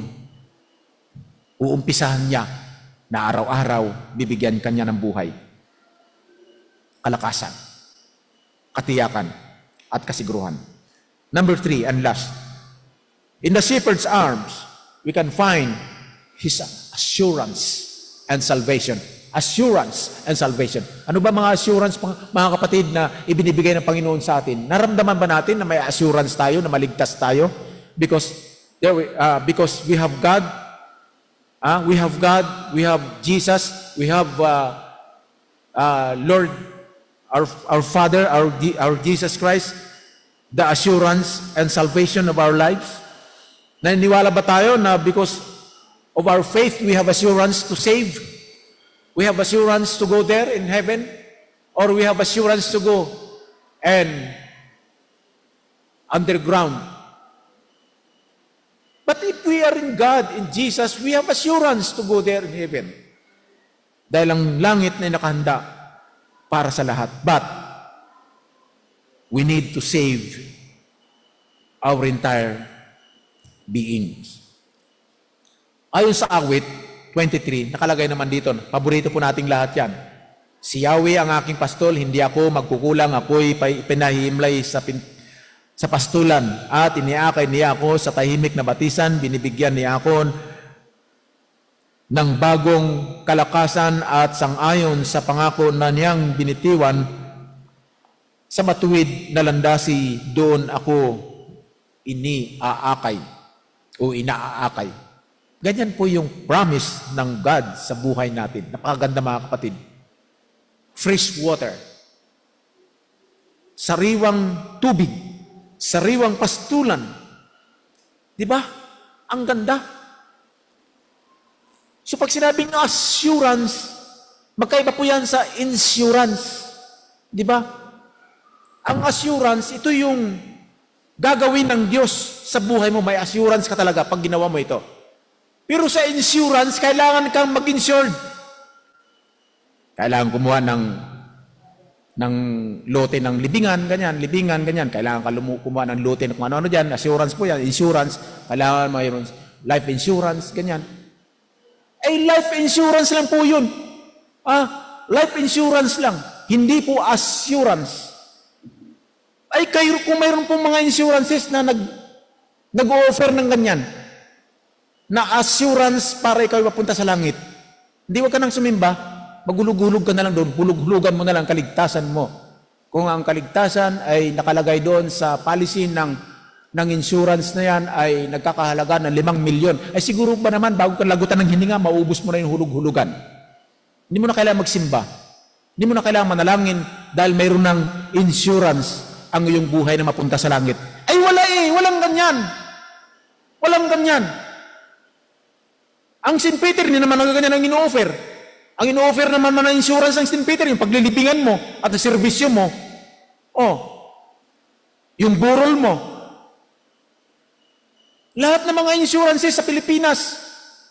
uumpisahan niya na araw-araw bibigyan kanya ng buhay, kalakasan, katiyakan, at kasiguruhan. Number 3 and last, in the shepherd's arms, we can find His assurance and salvation. Assurance and salvation. Ano ba mga assurance, mga kapatid, na ibinibigay ng Panginoon sa atin? Naramdaman ba natin na may assurance tayo, na maligtas tayo? Because we have God, we have Jesus, we have Lord, our Father, our Jesus Christ, the assurance and salvation of our lives. Naniniwala ba tayo na because of our faith, we have assurance to save? We have assurance to go there in heaven? Or we have assurance to go and underground? But if we are in God, in Jesus, we have assurance to go there in heaven. Dahil ang langit na nakahanda para sa lahat. But we need to save our entire beings. Ayon sa awit 23, nakalagay naman dito, paborito po nating lahat yan. Si Yahweh ang aking pastol, hindi ako magkukulang, ako'y pinahimlay sa pastulan at iniakay niya ako sa tahimik na batisan, binibigyan niya ako ng bagong kalakasan at sangayon sa pangako na niyang binitiwan, sa matuwid na landasi doon ako iniaakay o inaaakay. Ganyan po yung promise ng God sa buhay natin. Napakaganda mga kapatid. Fresh water. Sariwang tubig. Sariwang pastulan. Di ba? Ang ganda. So pag sinabing assurance, magkaiba po yan sa insurance. Di ba? Ang assurance, ito yung gagawin ng Diyos sa buhay mo. May assurance ka talaga pag ginawa mo ito. Pero sa insurance, kailangan kang mag-insured. Kailangan kumuha ng lote ng libingan, ganyan. Kailangan ka kumuha ng lote ng kung ano-ano dyan. Assurance po yan, insurance. Kailangan mayroon life insurance, ganyan. Ay, life insurance lang po yun. Life insurance lang. Hindi po assurance. Ay, kayo, kung mayroon pong mga insurances na nag-o-offer ng ganyan, na assurance para ikaw mapunta sa langit, hindi wag ka nang sumimba, maghulog-hulog ka na lang doon, hulog-hulugan mo na lang kaligtasan mo. Kung ang kaligtasan ay nakalagay doon sa policy ng insurance na yan ay nagkakahalaga ng 5 milyon, ay siguro ba naman bago ka lagutan ng hininga, maubos mo na yung hulog-hulugan. Hindi mo na kailangan magsimba. Hindi mo na kailangan manalangin dahil mayroon ng insurance ang iyong buhay na mapunta sa langit. Ay wala walang ganyan. Walang ganyan. Ang St. Peter, hindi naman nagaganyan ang ino-offer. Ang ino-offer naman ng insurance ng St. Peter, yung paglilibingan mo at ang serbisyo mo. Yung burol mo. Lahat ng mga insurances sa Pilipinas,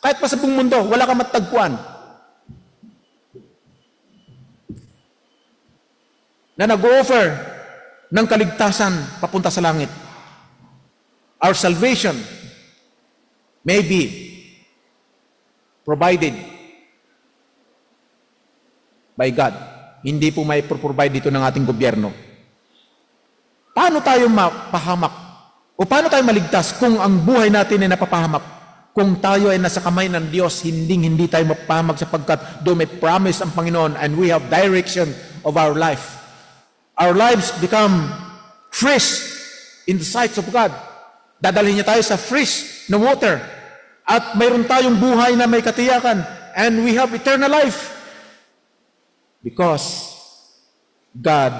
kahit pa sa buong mundo, wala ka matagpuan. Na nag-offer ng kaligtasan papunta sa langit. Our salvation may be provided by God. Hindi po may provide dito ng ating gobyerno. Paano tayo mapahamak? O paano tayo maligtas kung ang buhay natin ay napapahamak? Kung tayo ay nasa kamay ng Diyos, hindi tayo mapahamak sapagkat doon may promise ang Panginoon and we have direction of our life. Our lives become fresh in the sight of God. Dadalhin niya tayo sa fresh na water. At mayroon tayong buhay na may katiyakan. And we have eternal life. Because God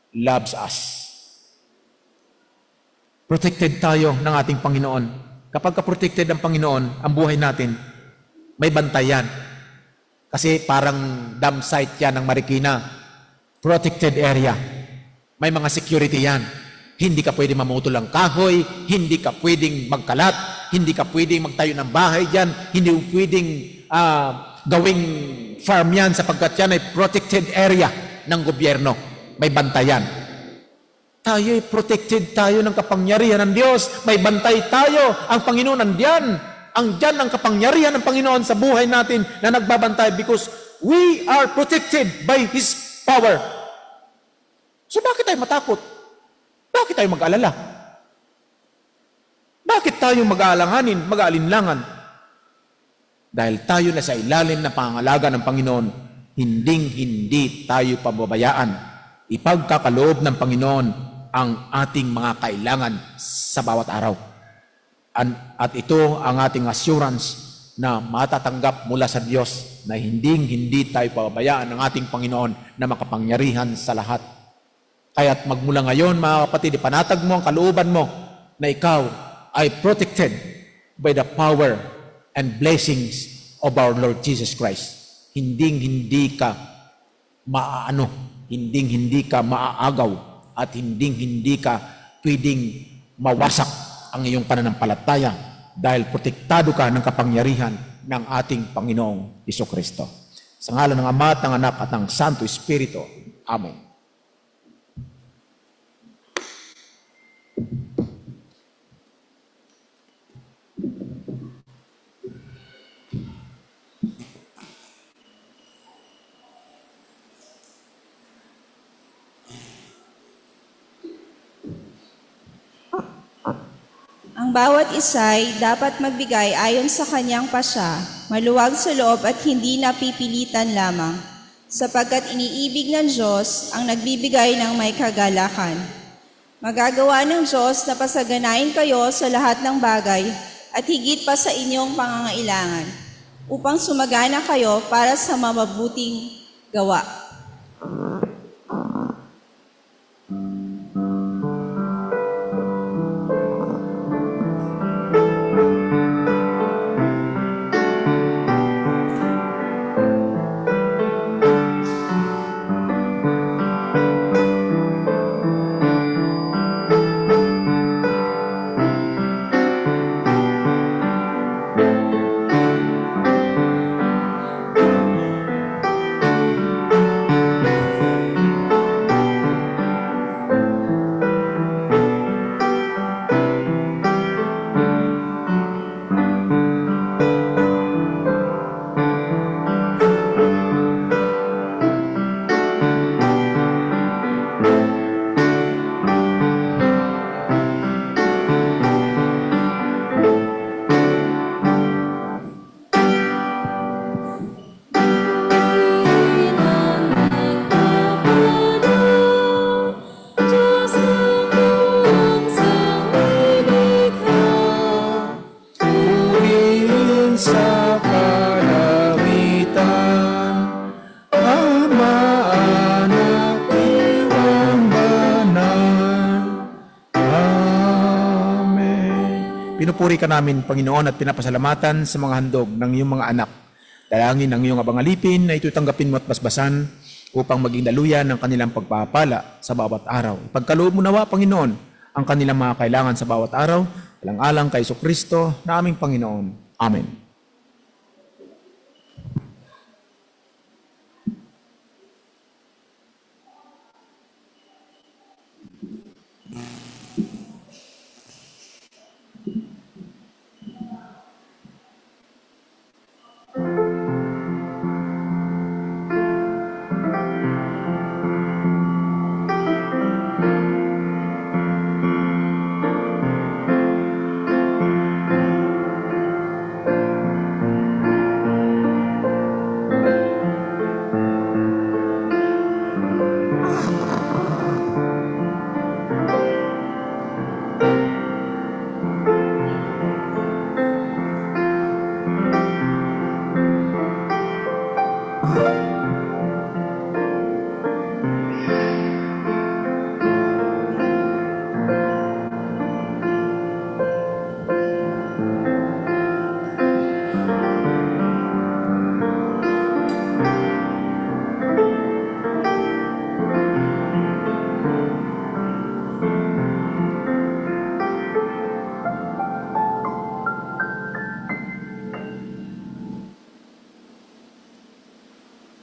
loves us. Protected tayo ng ating Panginoon. Kapag ka-protected ang Panginoon, ang buhay natin, may bantayan. Kasi parang dam site yan ng Marikina. Protected area. May mga security yan. Hindi ka pwedeng mamutol ng kahoy, hindi ka pwedeng magkalat, hindi ka pwedeng magtayo ng bahay dyan, hindi pwedeng gawing farm yan sapagkat yan ay protected area ng gobyerno. May bantayan. Tayo ay protected tayo ng kapangyarihan ng Diyos. May bantay tayo. Ang Panginoon nandiyan. Diyan ang kapangyarihan ng Panginoon sa buhay natin na nagbabantay because we are protected by His power. So bakit tayo matakot? Bakit tayo mag-alala? Bakit tayo mag-aalanganin, mag-aalinlangan? Dahil tayo na sa ilalim ng pangangalaga ng Panginoon, hindi tayo pababayaan. Ipagkakaloob ng Panginoon ang ating mga kailangan sa bawat araw. At ito ang ating assurance na matatanggap mula sa Diyos na hindi tayo pababayaan ng ating Panginoon na makapangyarihan sa lahat. Kaya't magmula ngayon, mga kapatid, ipanatag mo ang kalooban mo na ikaw ay protected by the power and blessings of our Lord Jesus Christ. Hindi ka hindi ka maaagaw at hindi ka pwedeng mawasak ang iyong pananampalataya dahil protektado ka ng kapangyarihan ng ating Panginoong Jesucristo. Sa ngalan ng Ama at ng Anak at ng Santo Espiritu. Amen. Ang bawat isa'y dapat magbigay ayon sa kanyang pasya maluwag sa loob at hindi napipilitan lamang, sapagkat iniibig ng Diyos ang nagbibigay ng may kagalakan. Magagawa ng Diyos na pasaganain kayo sa lahat ng bagay at higit pa sa inyong pangangailangan, upang sumagana kayo para sa mabuting gawa. Pinupuri ka namin, Panginoon, at pinapasalamatan sa mga handog ng iyong mga anak. Dalangin ang iyong abang alipin na ito'y tanggapin mo at basbasan upang maging daluyan ng kanilang pagpapala sa bawat araw. Ipagkaloob mo nawa, Panginoon, ang kanilang mga kailangan sa bawat araw, alang-alang kay Kristo na aming Panginoon. Amen.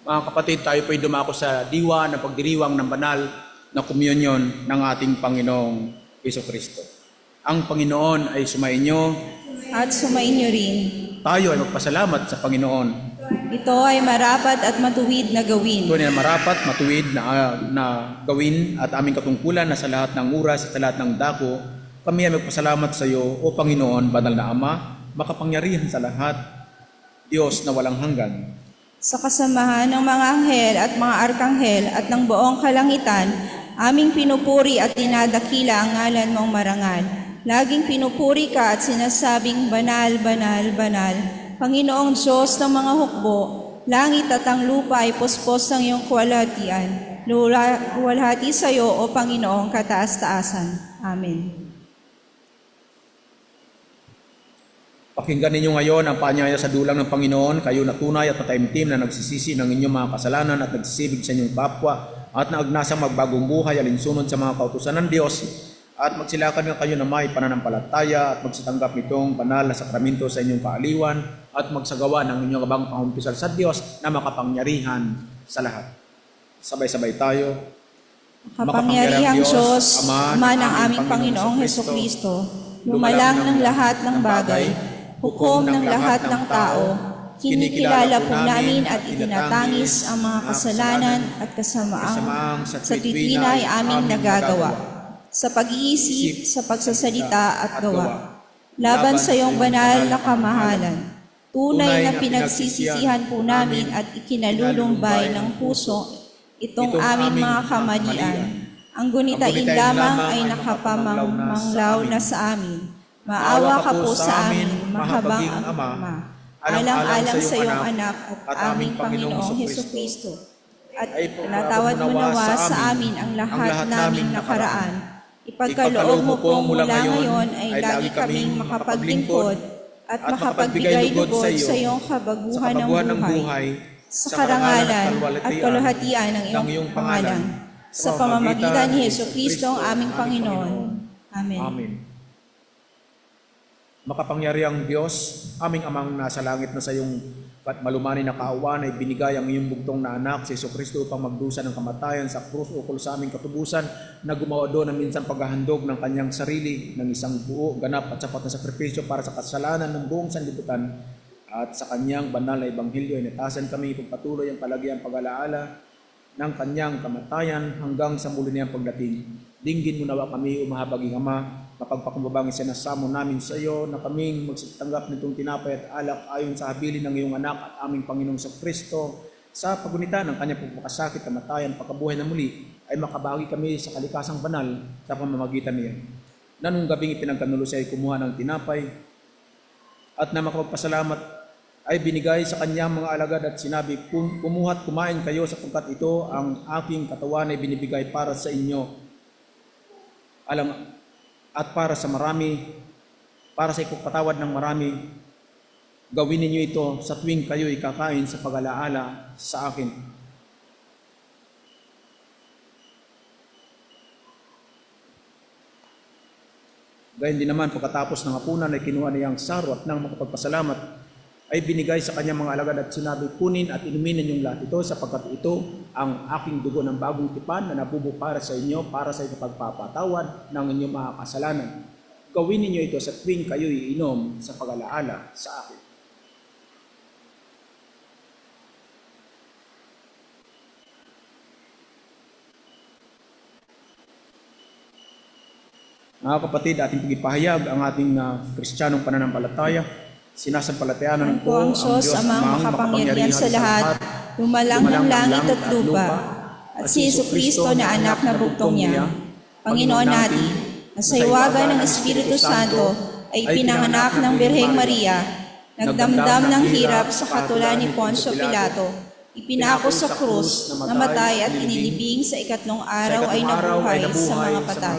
Mga kapatid, tayo po'y dumako sa diwa ng pagdiriwang ng banal na komunyon ng ating Panginoong Jesucristo. Ang Panginoon ay sumainyo At sumainyo rin. Tayo ay magpasalamat sa Panginoon. Ito ay marapat at matuwid na gawin. Ito ay marapat, matuwid na gawin at aming katungkulan na sa lahat ng oras at sa lahat ng dako, kami ay magpasalamat sa iyo, O Panginoon, banal na Ama, makapangyarihan sa lahat, Diyos na walang hanggan. Sa kasamahan ng mga anghel at mga arkanghel at ng buong kalangitan, aming pinupuri at dinadakila ang ngalan mong marangal. Laging pinupuri ka at sinasabing, banal, banal, banal. Panginoong Diyos ng mga hukbo, langit at ang lupa ay puspos ng iyong kaluwalhatian. Luwalhati sa iyo, O Panginoong kataas-taasan. Amen. Pakinggan ninyo ngayon ang paanyaya sa dulang ng Panginoon, kayo na tunay at mataimtim na nagsisisi ng inyong mga kasalanan at nagsisibig sa inyong kapwa at naagnasang magbagong buhay alinsunod sa mga kautusan ng Diyos at magsilakan nga kayo na may pananampalataya at magsitanggap nitong banal na sakramento sa inyong kaaliwan at magsagawa ng inyong abang pangumpisal sa Diyos na makapangyarihan sa lahat. Sabay-sabay tayo. Makapangyarihang Diyos, Ama ng aming Panginoong Hesukristo, lumalang ng lahat ng bagay, hukom ng lahat ng tao, kinikilala po namin at itinatangis ang mga kasalanan at kasamaang sa tuwina ay aming nagagawa, sa pag-iisip, sa pagsasalita at gawa, laban sa iyong banal na kamahalan. Tunay na pinagsisisihan po namin at ikinalulumbay ng puso itong aming mga kamalian. Ang gunitain lamang ay nakapamanglaw na sa amin. Maawa ka po sa amin, mahabang Ama, alang-alang sa iyong anak at aming Panginoong Hesukristo. At natawad mo nawa sa amin ang lahat naming nakaraan. Ipagkaloob mo po mula ngayon ay lagi kaming makapaglingkod at makapagbigay lugod sa iyong kabaguhan ng buhay, sa karangalan at kaluhatian ng iyong pangalan, sa pamamagitan ni Hesukristo ang aming Panginoon. Amen. Amen. Makapangyarihang Diyos, aming amang nasa langit na sa iyong malumanay na kaawan ay binigay ang iyong bugtong na anak, si Hesukristo, upang magdusa ng kamatayan sa krus ukol sa aming katubusan, na gumawa doon ng minsan paghahandog ng kanyang sarili ng isang buo, ganap at sapat na sakripisyo para sa kasalanan ng buong sanlibutan, at sa kanyang banal na ebanghelyo ay natasan kami ipagpatuloy ang palagiang pag-alaala ng kanyang kamatayan hanggang sa muli niyang pagdating. Dinggin mo nawa kami, umahabaging Ama, mapagpakumbabang isinasamo namin sa iyo na kaming magsitanggap nitong tinapay at alak ayon sa habilin ng iyong anak at aming Panginoong Kristo sa pagunita ng kanyang pagpapakasakit, kamatayan, pagkabuhay na muli, ay makabagi kami sa kalikasang banal sa pamamagitan niya. Nanong gabing ipinagkanulo siya ay kumuha ng tinapay at na makapagpasalamat ay binigay sa kanyang mga alagad at sinabi, kumuha't kumain kayo sapagkat ito ang aking katawan ay binibigay para sa inyo. At para sa marami, para sa ipagpatawad ng marami, gawin ninyo ito sa tuwing kayo ikakain sa pag-alaala sa akin. Gayon din naman, pagkatapos ng hapunan ay kinuha niyang saro at nang makapagpasalamat, ay binigay sa kanyang mga alagad at sinabi, kunin at inumin ninyong lahat ito sapagkat ito ang aking dugo ng bagong tipan na nabubo para sa inyo, para sa pagpapatawad ng inyong mga kasalanan. Gawin ninyo ito sa tuwing kayo iinom sa pag-alaala sa akin. Mga kapatid, ating pagipahayag ang ating Kristiyanong pananampalataya. Sinasampalatayanan ko ang Diyos amang makapangyarihan sa lahat, lumalang ng langit at lupa, at si Hesukristo na anak na bugtong niya, Panginoon natin, na sa iwagan ng Espiritu Santo ay pinanganak ng Birheng Maria, nagdamdam ng hirap sa katulad ni Poncio Pilato, ipinako sa krus, namatay at inilibing sa ikatlong araw ay nabuhay sa mga patay.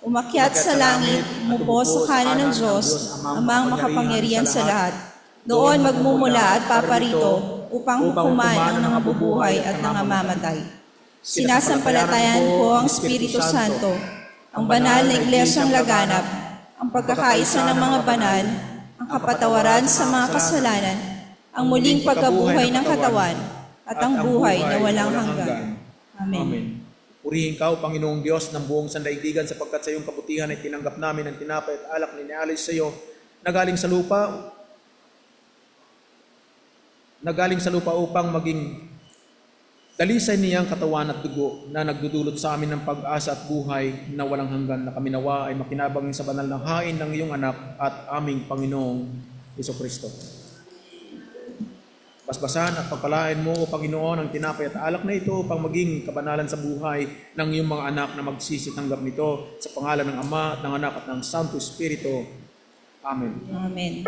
Umakyat sa langit, umupo sa kanan ng Diyos, amang makapangyarihan sa lahat. Doon magmumula at paparito upang hukuman ang nabubuhay at nangamamatay. Sinasampalatayan ko ang Espiritu Santo, ang banal na iglesyang laganap, ang pagkakaisa ng mga banal, ang kapatawaran sa mga kasalanan, ang muling pagkabuhay ng katawan, at ang buhay na walang hanggan. Amen. Purihin ka, O Panginoong Diyos ng buong sandaigdigan, sapagkat sa iyong kabutihan ay tinanggap namin ang tinapay at alak na inialis sa iyo na galing sa lupa upang maging dalisay niyang katawan at dugo na nagdudulot sa amin ng pag-asa at buhay na walang hanggan, na kami nawa ay makinabang sa banal na hain ng iyong anak at aming Panginoong Hesukristo. Basbasan at pagpalain mo, O Panginoon, ang tinapay at alak na ito upang maging kabanalan sa buhay ng iyong mga anak na magsisitanggap nito sa pangalan ng Ama at ng Anak at ng Santo Espiritu. Amen. Amen.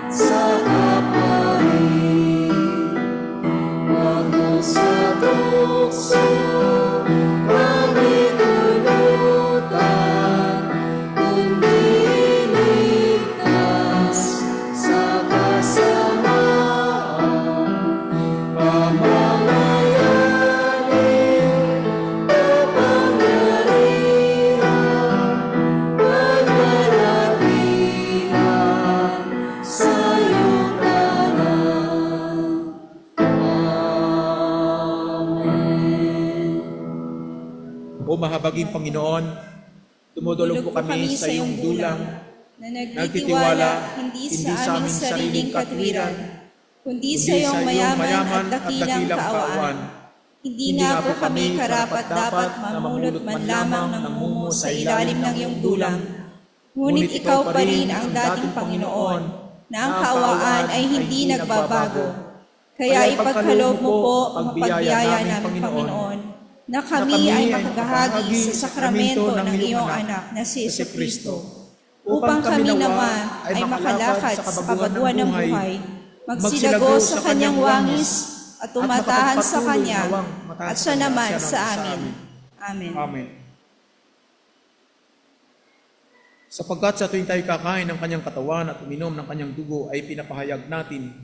Sa kapwa tukso kami tulutan, kundi ligtas sa kasamaan, pamamayanin kapangyarihan, paglalatihan sa iyong ngalan. O mahabaging Panginoon, dumudulog po kami sa iyong dulang, na nagtitiwala hindi sa aming sariling katwiran, kundi sa iyong mayaman at dakilang kaawaan. Hindi nga po kami karapat-dapat mamulot man lamang ng mumo sa ilalim ng iyong dulang. Ngunit ikaw pa rin ang dating Panginoon, na ang kaawaan ay hindi nagbabago. Kaya ipagkaloob mo po ang pagbiyaya namin, Panginoon, na kami ay makagahagi sa sakramento ng iyong anak na si Jesucristo, upang kami naman ay makalakad sa kabaguan ng buhay, magsilago sa kanyang wangis at tumatahan sa kanya at siya naman sa amin. Amen. Amen. Sapagkat sa tuwing tayo kakain ng kanyang katawan at uminom ng kanyang dugo ay pinapahayag natin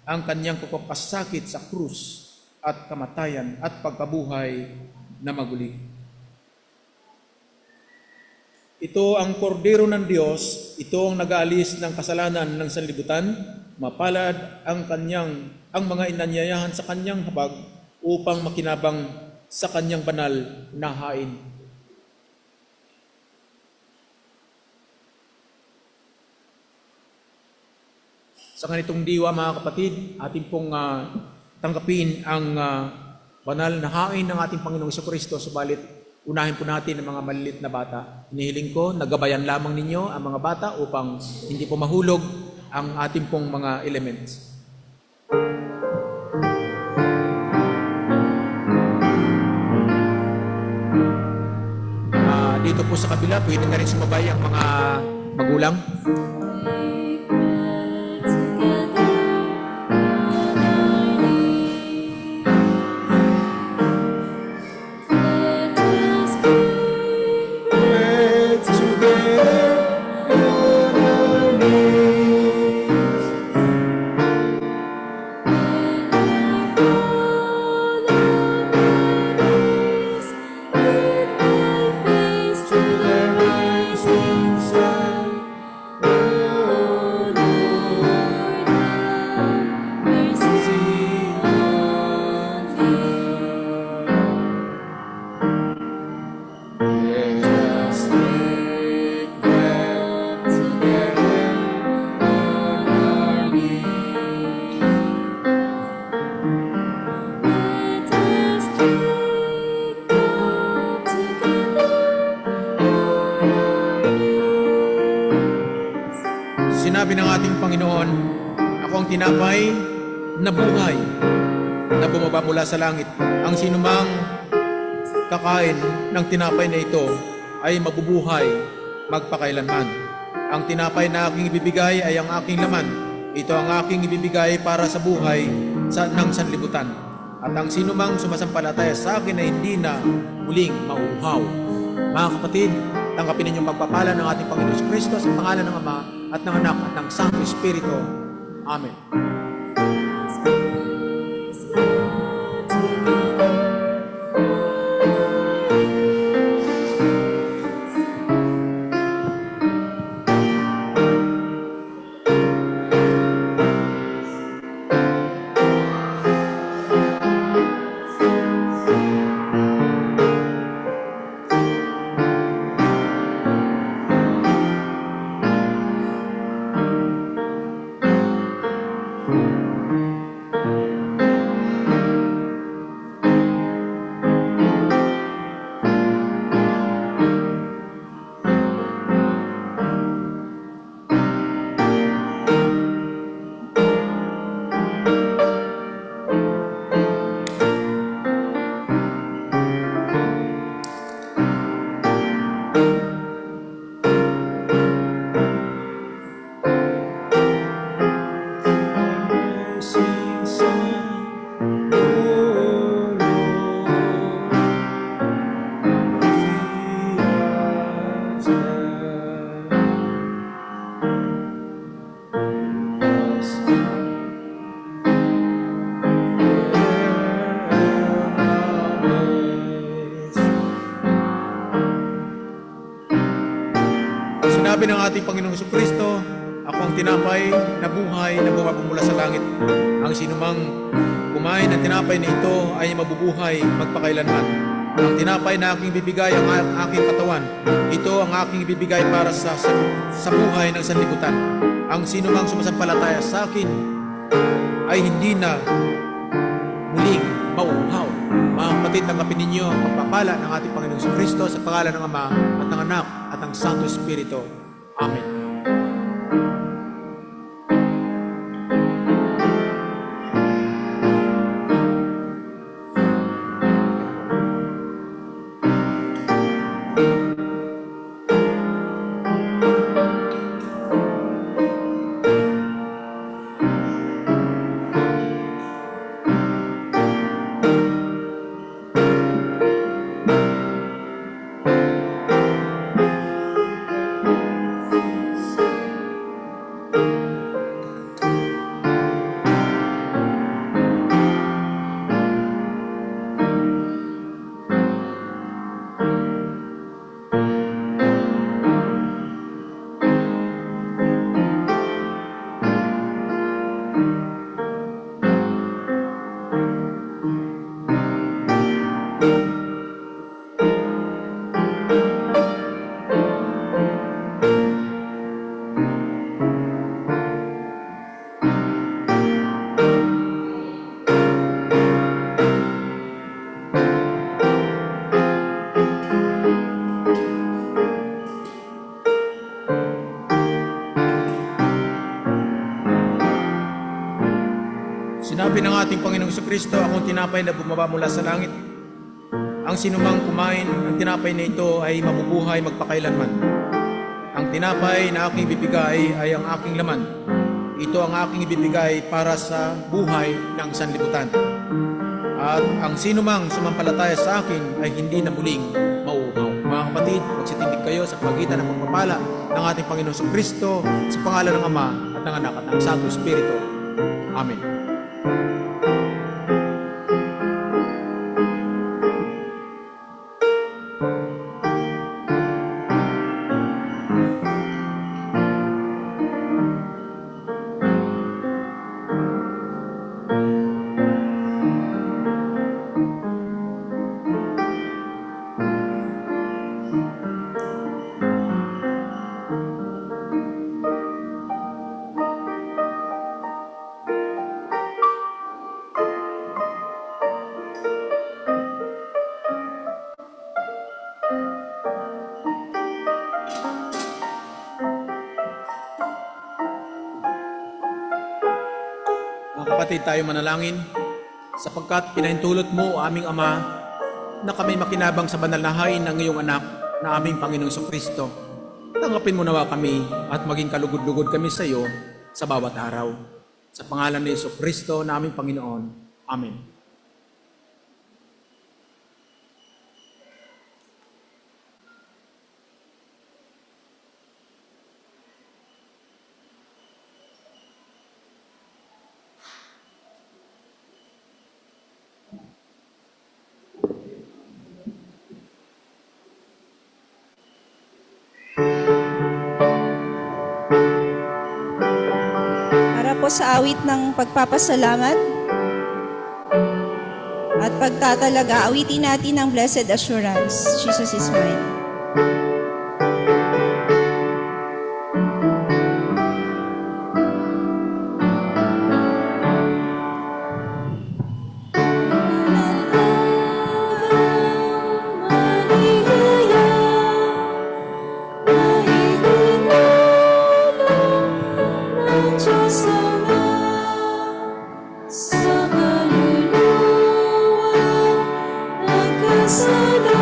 ang kanyang pagpapasakit sa krus at kamatayan at pagkabuhay na maguli. Ito ang kordero ng Diyos, ito ang nag-aalis ng kasalanan ng sanlibutan. Mapalad ang mga inanyayahan sa kanyang habag upang makinabang sa kanyang banal na hain. Sa ganitong diwa, mga kapatid, ating pong tanggapin ang banal na hain ng ating Panginoong Jesucristo. Subalit, unahin po natin ang mga malilit na bata. Hinihiling ko, nagabayan lamang ninyo ang mga bata upang hindi po mahulog ang ating pong mga elements. Dito po sa kabila, pwede na rin sumabay ang mga magulang. Sinabi ng ating Panginoon, ako ang tinapay na buhay na bumaba mula sa langit. Ang sinumang kakain ng tinapay na ito ay mabubuhay magpakailanman. Ang tinapay na aking ibibigay ay ang aking laman. Ito ang aking ibibigay para sa buhay ng sanlibutan. At ang sinumang sumasampalataya sa akin ay hindi na muling mauuhaw. Mga kapatid, tanggapin ninyong pagpapala ng ating Panginoon Jesucristo sa pangalan ng Ama at ng Anak at ng Santo Espiritu. Amen. Sinabi ng ating Panginoong Jesucristo, ako ang tinapay na buhay na bumababa mula sa langit. Ang sinumang kumain ng tinapay na ito ay mabubuhay magpakailanman. Ang tinapay na aking bibigay ang aking katawan. Ito ang aking ibibigay para sa buhay ng sanlibutan. Ang sinumang sumasampalataya sa akin ay hindi na muling mauuhaw. Mga kapatid, tanggapin ninyo ang pagpapala ng ating Panginoong Jesucristo sa pangalan ng Ama at ng Anak at ng Santo Espiritu. Amen. Sinabi ng ating Panginoong Jesucristo, akong tinapay na bumaba mula sa langit. Ang sinumang kumain ng tinapay na ito ay mabubuhay magpakailanman. Ang tinapay na aking ibibigay ay ang aking laman. Ito ang aking ibibigay para sa buhay ng sanlibutan. At ang sinumang sumampalataya sa akin ay hindi na muling mauuhaw. Mga kapatid, magsitindig kayo sa pagitan ng pagpapala ng ating Panginoong Jesucristo sa pangalan ng Ama at ng Anak at ng Santo Espiritu. Amen. Kapatid, tayo manalangin, sapagkat pinahintulot mo, aming Ama, na kami makinabang sa banal na hain ng iyong anak na aming Panginoong Jesucristo. Tanggapin mo nawa kami at maging kalugod-lugod kami sa iyo sa bawat araw. Sa pangalan ni Jesucristo na aming Panginoon. Amen. Po sa awit ng pagpapasalamat at pagtatalaga, awitin natin ang Blessed Assurance, Jesus is mine. Sana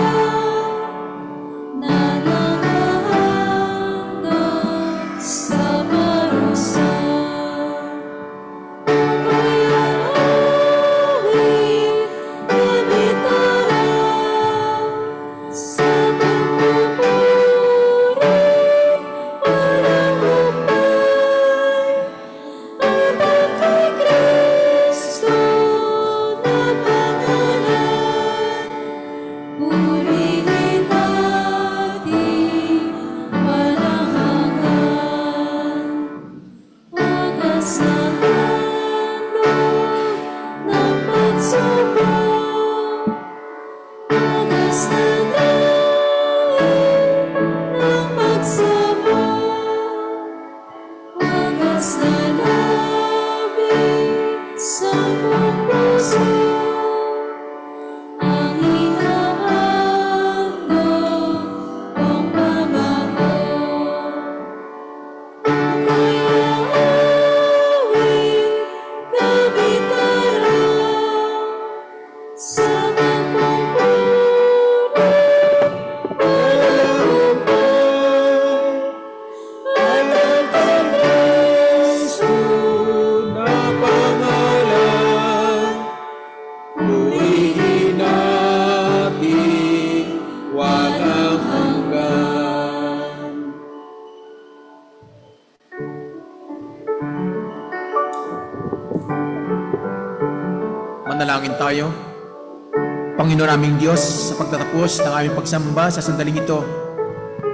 tayo. Panginoon naming Diyos, sa pagtatapos ng aming pagsamba sa sandaling ito,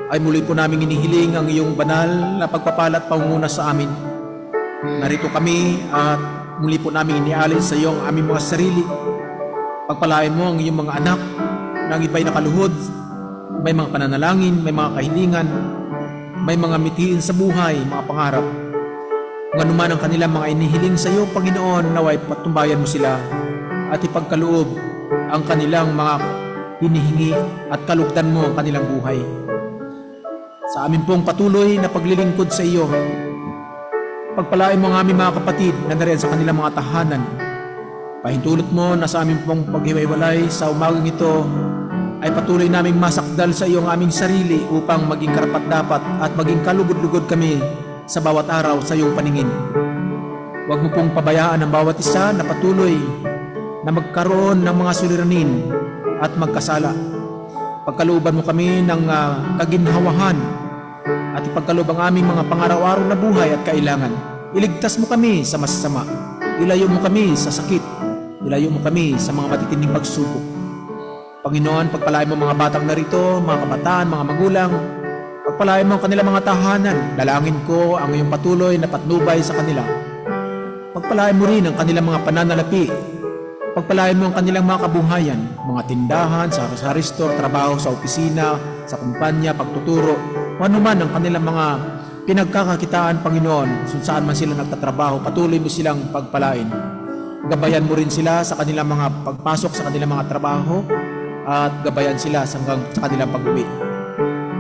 ay muli po naming inihiling ang iyong banal na pagpapala at pangunguna sa amin. Narito kami at muli po naming inialin sa iyo ang aming mga sarili. Pagpalain mo ang iyong mga anak na ang iba'y nakaluhod, may mga pananalangin, may mga kahilingan, may mga mitiin sa buhay, mga pangarap. Kung ano man ang kanilang mga inihiling sa iyo, Panginoon, naway patumbayan mo sila at ipagkaloob ang kanilang mga hinihingi at kalugdan mo ang kanilang buhay. Sa amin pong patuloy na paglilingkod sa iyo, pagpalain mo ang aming mga kapatid na nariyan sa kanilang mga tahanan. Pahintulot mo na sa amin pong paghiwa-hiwalay sa umagang ito ay patuloy naming masakdal sa iyo ang aming sarili upang maging karapat-dapat at maging kalugod-lugod kami sa bawat araw sa iyong paningin. Huwag mo pong pabayaan ang bawat isa na patuloy na magkaroon ng mga suliranin at magkasala. Pagkalooban mo kami ng kaginhawahan at ipagkaloob ang aming mga pangaraw-araw na buhay at kailangan. Iligtas mo kami sa masasama. Ilayo mo kami sa sakit. Ilayo mo kami sa mga matitinding pagsubok. Panginoon, pagpalain mo mga batang narito, mga kabataan, mga magulang. Pagpalain mo ang kanilang mga tahanan. Dalangin ko ang iyong patuloy na patnubay sa kanila. Pagpalain mo rin ang kanilang mga pananalapi. Pagpalain mo ang kanilang mga kabuhayan, mga tindahan, sa restore, trabaho, sa opisina, sa kumpanya, pagtuturo, kung ano man ang kanilang mga pinagkakakitaan, Panginoon, kung saan man sila nagtatrabaho, patuloy mo silang pagpalain. Gabayan mo rin sila sa kanilang mga pagpasok sa kanilang mga trabaho at gabayan sila sa kanilang pag-uwi.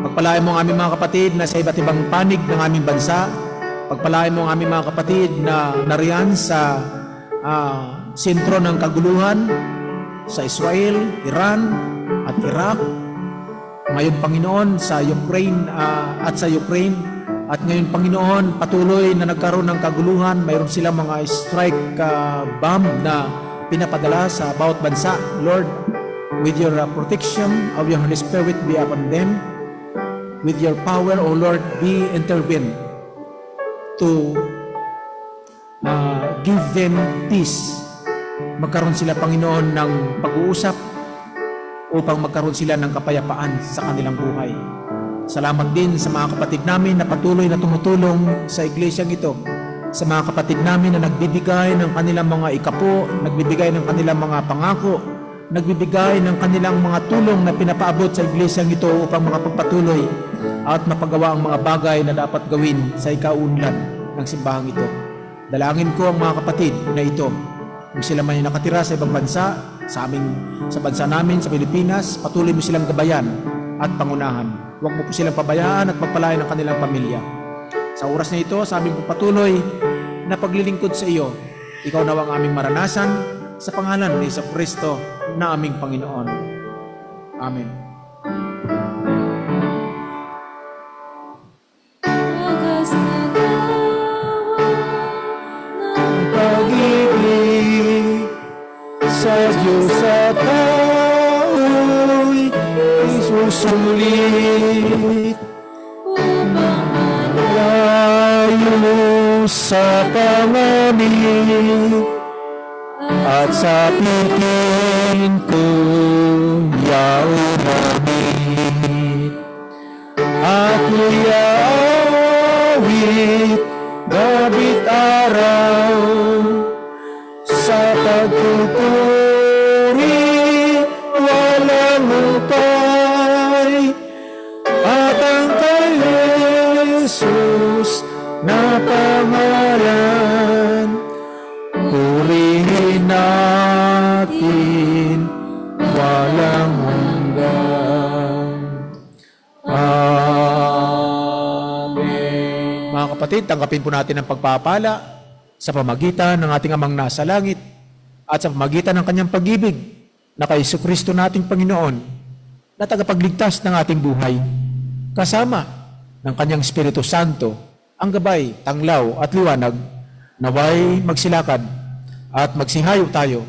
Pagpalain mo ang aming mga kapatid na sa iba't ibang panig ng aming bansa. Pagpalain mo ang aming mga kapatid na nariyan sa sentro ng kaguluhan sa Israel, Iran at Iraq. Ngayon, Panginoon, sa Ukraine at ngayon, Panginoon, patuloy na nagkaroon ng kaguluhan. Mayroon silang mga strike bomb na pinapadala sa bawat bansa. Lord, with your protection of your Holy Spirit be upon them. With your power, O Lord, be intervened to give them peace. Magkaroon sila, Panginoon, ng pag-uusap upang magkaroon sila ng kapayapaan sa kanilang buhay. Salamat din sa mga kapatid namin na patuloy na tumutulong sa iglesyang ito. Sa mga kapatid namin na nagbibigay ng kanilang mga ikapo, nagbibigay ng kanilang mga pangako, nagbibigay ng kanilang mga tulong na pinapaabot sa iglesyang ito upang makapagpatuloy at mapagawa ang mga bagay na dapat gawin sa ikaunlad ng simbahang ito. Dalangin ko ang mga kapatid na ito. Kung sila man nakatira sa ibang bansa, sa bansa namin, sa Pilipinas, patuloy mo silang gabayan at pangunahan. Huwag mo po silang pabayaan at pagpalain ang kanilang pamilya. Sa oras na ito, sa aming patuloy na paglilingkod sa iyo, ikaw na ang aming maranasan sa pangalan ni Jesucristo na aming Panginoon. Amen. Pag-ibig sa Diyos at tao'y isusulit malayo sa panganib at sa pitin ko yaumamit at liawit gabit araw sa pagpupuri walang upay at ang kay Jesus na pangalan purihin natin walang hanggan. Amen. Mga kapatid, tanggapin po natin ang pagpapala sa pamagitan ng ating Amang nasa langit at sa pamagitan ng kanyang pag-ibig na kay Jesucristo nating Panginoon na tagapagligtas ng ating buhay kasama ng kanyang Espiritu Santo ang gabay, tanglaw at liwanag naway magsilakad at magsihayo tayo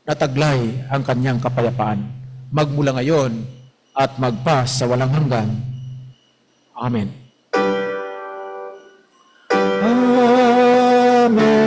na taglay ang kanyang kapayapaan magmula ngayon at magpas sa walang hanggan. Amen. Amen.